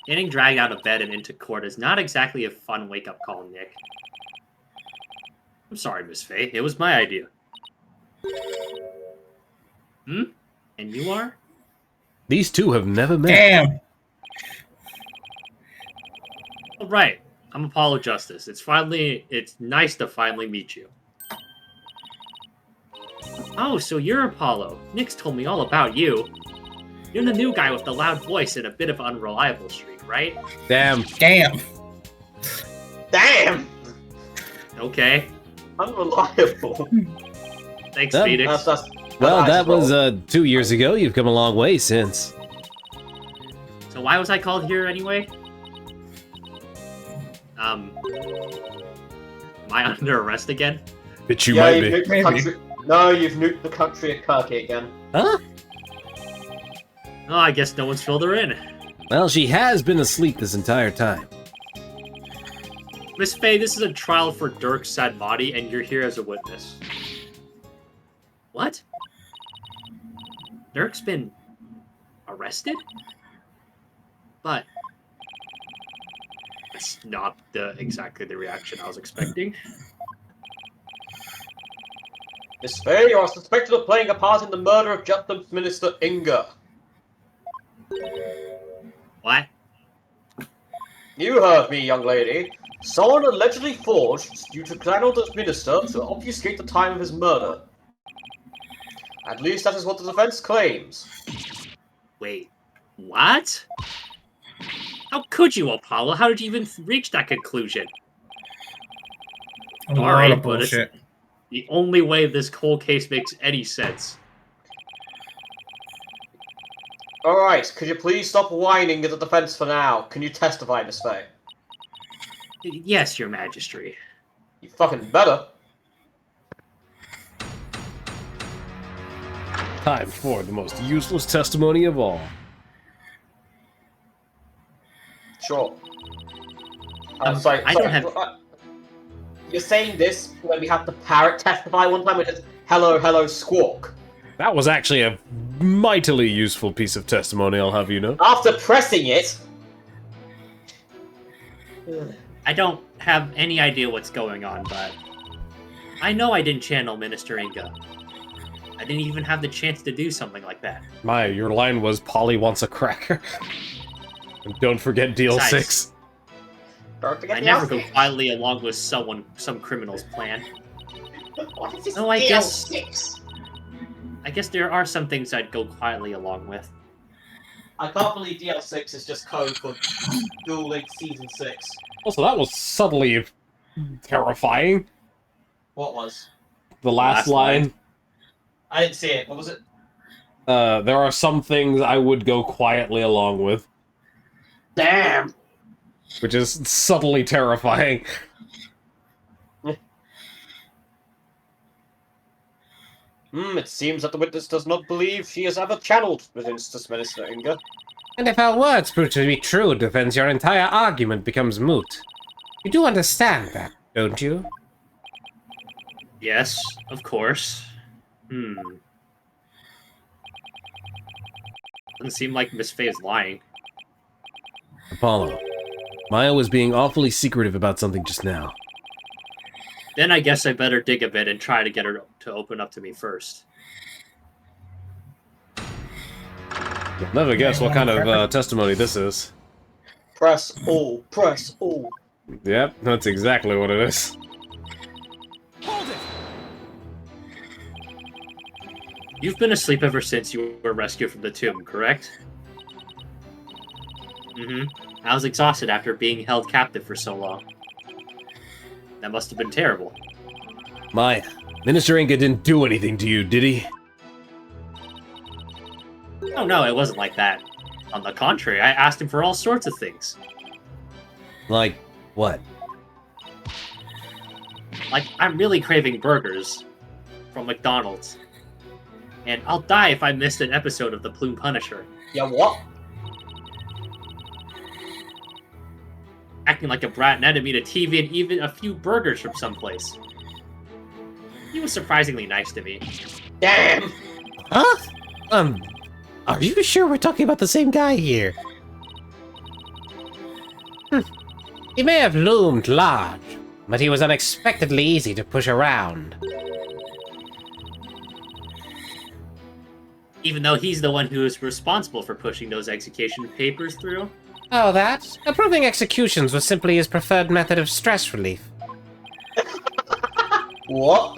Getting dragged out of bed and into court is not exactly a fun wake-up call, Nick. I'm sorry, Miss Fey. It was my idea. Hmm? And you are? These two have never met. Damn. All right. I'm Apollo Justice. It's nice to finally meet you. Oh, so you're Apollo. Nick's told me all about you. You're the new guy with the loud voice and a bit of unreliable streak, right? Damn. Damn. Damn! Okay. Unreliable. Thanks, That- Phoenix. Well, nice that was roll. 2 years ago. You've come a long way since. So why was I called here anyway? Am I under arrest again? But you yeah, might you've be. nuked the Maybe. country. No, you've nuked the country at Kirky again. Huh? Oh, I guess no one's filled her in. Well, she has been asleep this entire time. Miss Fey, this is a trial for Dirk Sadmati, and you're here as a witness. What? Dirk's been arrested? But that's not exactly the reaction I was expecting. Miss Fey, you are suspected of playing a part in the murder of Justice Minister Inga. What? You heard me, young lady. Someone allegedly forged due to channel the minister to obfuscate the time of his murder. At least that is what the defense claims. Wait, what? How could you, Apollo? How did you even reach that conclusion? A lot Alright, of but it's bullshit. the only way this whole case makes any sense. Alright, could you please stop whining at the defense for now? Can you testify, Miss Fey? Yes, Your Majesty. You fucking better. Time for the most useless testimony of all. Sure. I'm sorry. I don't have- You're saying this when we have the parrot testify one time, which is hello, hello, squawk. That was actually a mightily useful piece of testimony, I'll have you know. After pressing it. I don't have any idea what's going on, but I know I didn't channel Minister Inga. I didn't even have the chance to do something like that. Maya, your line was Polly wants a cracker. And don't forget deal Nice. 6. Don't forget I the never other- go quietly along with some criminal's plan. What is this Oh, I guess- DL6? I guess there are some things I'd go quietly along with. I can't believe DL6 is just code for Duel Links Season 6. Also, that was subtly terrifying. What was? The last Last line. line. I didn't see it. What was it? There are some things I would go quietly along with, Damn! which is subtly terrifying. It seems that the witness does not believe she has ever channeled Justice Minister Inga. And if our words prove to be true, defense, your entire argument becomes moot. You do understand that, don't you? Yes, of course. Doesn't seem like Miss Fey is lying. Apollo, Maya was being awfully secretive about something just now. Then I guess I better dig a bit and try to get her to open up to me first. You'll never guess what kind of testimony this is. Press all. Press all. Yep, that's exactly what it is. You've been asleep ever since you were rescued from the tomb, correct? I was exhausted after being held captive for so long. That must have been terrible. Maya, Minister Inga didn't do anything to you, did he? Oh no, it wasn't like that. On the contrary, I asked him for all sorts of things. Like, what? Like, I'm really craving burgers from McDonald's. And I'll die if I missed an episode of The Plume Punisher. Yeah, what? Acting like a brat and had me to TV and even a few burgers from someplace. He was surprisingly nice to me. Damn! Huh? Are you sure we're talking about the same guy here? He may have loomed large, but he was unexpectedly easy to push around. Even though he's the one who is responsible for pushing those execution papers through. Oh, that? Approving executions was simply his preferred method of stress relief. What?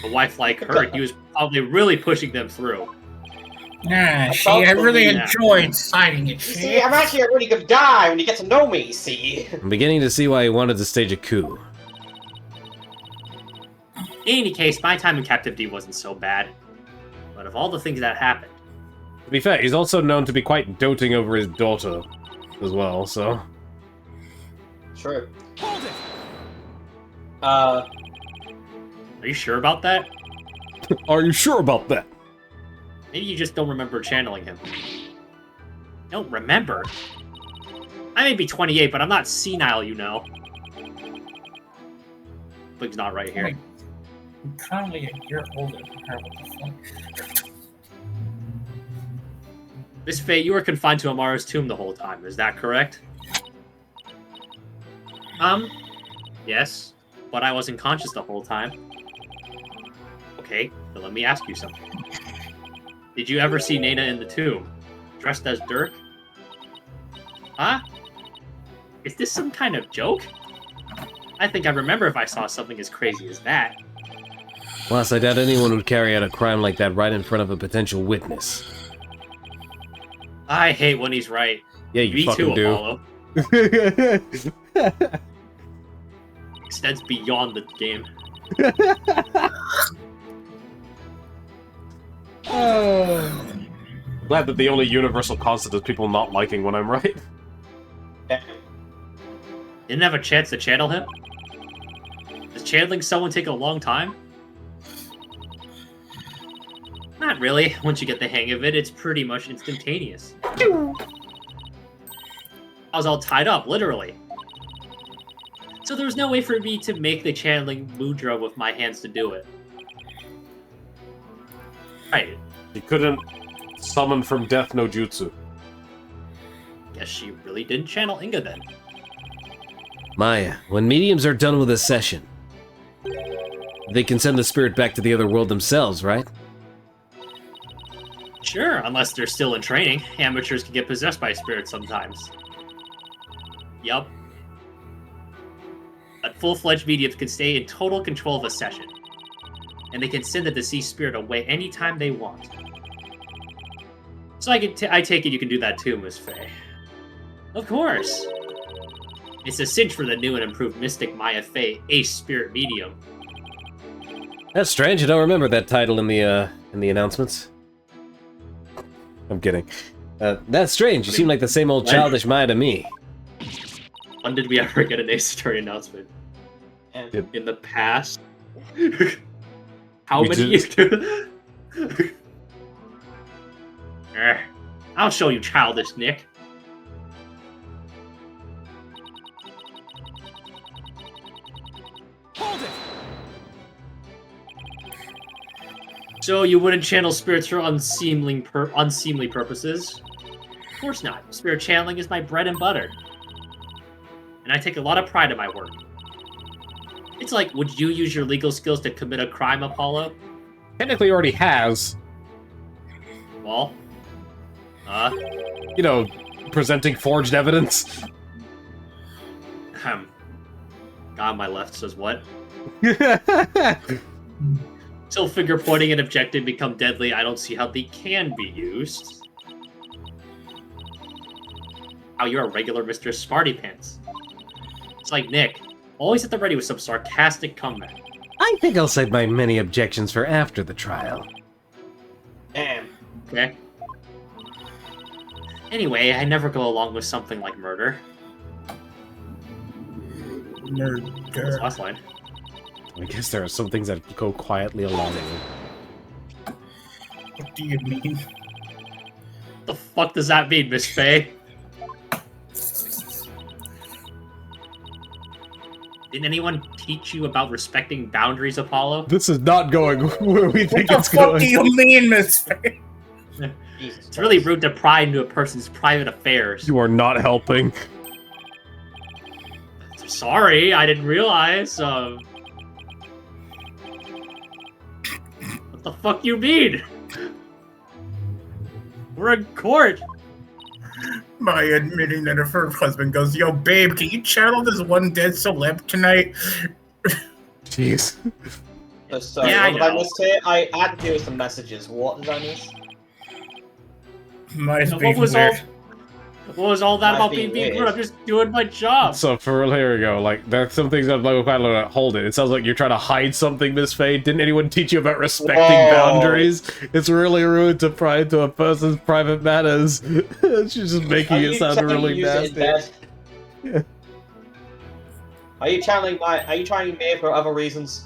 A wife like her, he was probably really pushing them through. Nah, see, I really Yeah. enjoyed fighting it. See, I'm actually a really good guy when you get to know me, see? I'm beginning to see why he wanted to stage a coup. In any case, my time in captivity wasn't so bad. But of all the things that happened, To be fair, he's also known to be quite doting over his daughter as well, so... True. Hold it! are you sure about that? Are you sure about that? Maybe you just don't remember channeling him. Don't remember? I may be 28, but I'm not senile, you know. Blig's not right here. I'm currently a year older than her. What the fuck? Miss Faye, you were confined to Amara's tomb the whole time, is that correct? Yes, but I wasn't conscious the whole time. Okay, then let me ask you something. Did you ever see Nana in the tomb, dressed as Dirk? Huh? Is this some kind of joke? I think I remember if I saw something as crazy as that. Plus, I doubt anyone would carry out a crime like that right in front of a potential witness. I hate when he's right. Yeah, you Me fucking too, do. Apollo. Extends beyond the game. Glad that the only universal constant is people not liking when I'm right. Didn't have a chance to channel him? Does channeling someone take a long time? Not really. Once you get the hang of it, it's pretty much instantaneous. I was all tied up, literally. So there was no way for me to make the channeling mudra with my hands to do it. Right. You couldn't summon from death no jutsu. Guess she really didn't channel Inga then. Maya, when mediums are done with a session, they can send the spirit back to the other world themselves, right? Sure, unless they're still in training. Amateurs can get possessed by spirits sometimes. Yup. But full-fledged mediums can stay in total control of a session. And they can send the deceased spirit away anytime they want. So I take it you can do that too, Miss Faye. Of course. It's a cinch for the new and improved Mystic Maya Faye, Ace Spirit Medium. That's strange. I don't remember that title in the announcements. I'm kidding. That's strange. You seem like the same old childish Maya to me. When did we ever get an Ace Attorney announcement? And In the past? How We many years? I'll show you, childish Nick. Hold it! So you wouldn't channel spirits for unseemly purposes? Of course not. Spirit channeling is my bread and butter. And I take a lot of pride in my work. It's like, would you use your legal skills to commit a crime, Apollo? Technically already has. Well, You know, presenting forged evidence. Guy on my left says what? Till finger pointing and objective become deadly, I don't see how they can be used. Oh, you're a regular Mr. Smarty Pants. It's like Nick, always at the ready with some sarcastic comeback. I think I'll save my many objections for after the trial. Okay. Anyway, I never go along with something like murder. That's the Murder. last line. I guess there are some things that go quietly along. What do you mean? The fuck does that mean, Miss Faye? Didn't anyone teach you about respecting boundaries, Apollo? This is not going where we think What it's the fuck going. do you mean, Miss Faye? Jesus It's really Christ. rude to pry into a person's private affairs. You are not helping. Sorry, I didn't realize. What the fuck you mean? We're in court. By admitting that her first husband goes, yo, babe, can you channel this one dead celeb tonight? Jeez. Sorry, Yeah, I what did I know. miss here? I had to do some messages. What did I miss? My What was all that Might about be being weird. rude? I'm just doing my job. So for here we go. Like there's some things that like kind of hold it. It sounds like you're trying to hide something, Miss Faye. Didn't anyone teach you about respecting Whoa. boundaries? It's really rude to pry into a person's private matters. She's just making Are it you sound trying to really use it in nasty. bed? Are you channeling my? Are you trying me for other reasons?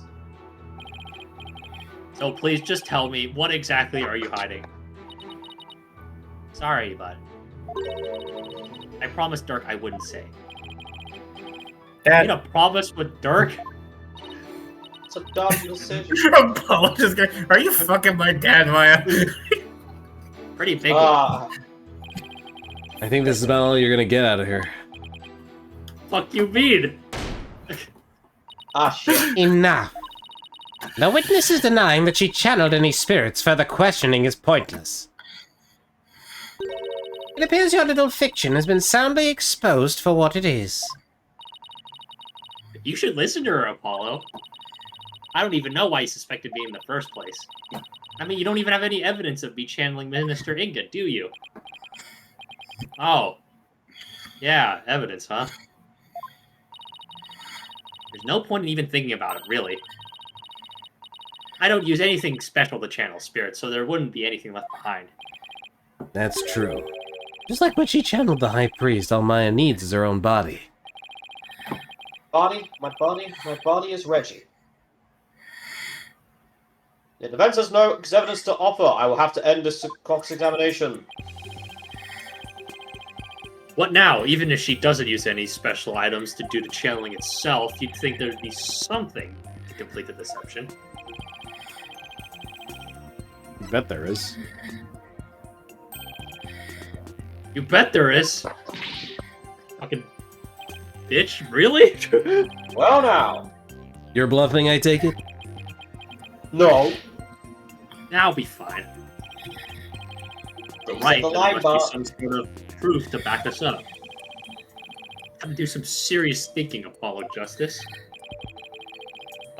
So please just tell me, what exactly are you hiding? Sorry, bud. I promised Dirk I wouldn't say. You made a promise with Dirk? It's a dumb decision. Apologist guy. Are you fucking my dad, Maya? Pretty big one. Ah, I think this is about all you're gonna get out of here. Fuck you mean? shit. Enough. The witness is denying that she channeled any spirits. Further questioning is pointless. It appears your little fiction has been soundly exposed for what it is. You should listen to her, Apollo. I don't even know why you suspected me in the first place. I mean, you don't even have any evidence of me channeling Minister Inga, do you? Oh. Yeah, evidence, huh? There's no point in even thinking about it, really. I don't use anything special to channel spirits, so there wouldn't be anything left behind. That's true. Just like when she channeled the High Priest, all Maya needs is her own body. My body is Reggie. The defense has no evidence to offer. I will have to end this cross-examination. What now? Even if she doesn't use any special items to do the channeling itself, you'd think there'd be something to complete the deception. I bet there is. You bet there is. Fucking bitch, really? Well now. You're bluffing, I take it? No. Now be fine. These Right, are the there line must bar. be some sort of proof to back us up. Have to do some serious thinking, Apollo Justice.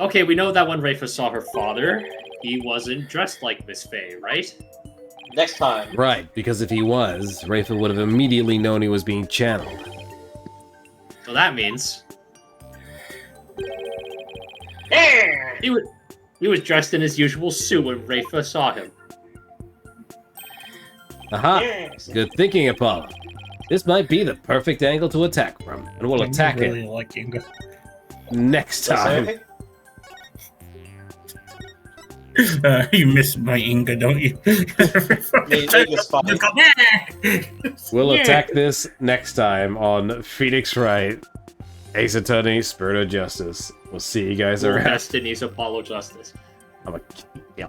Okay, we know that when Rafa saw her father, he wasn't dressed like Miss Faye, right? Next time. Right, because if he was, Rafa would have immediately known he was being channeled. So that means he was dressed in his usual suit when Rafa saw him. Aha! Yes. Good thinking, Apollo. This might be the perfect angle to attack from, and we'll attack really it like Inga. next Yes, time. okay. You miss my Inga, don't you? Inga's fine. We'll Yeah. attack this next time on Phoenix Wright, Ace Attorney, Spirit of Justice. We'll see you guys Full around. Destiny's Apollo Justice. I'm a... Yeah.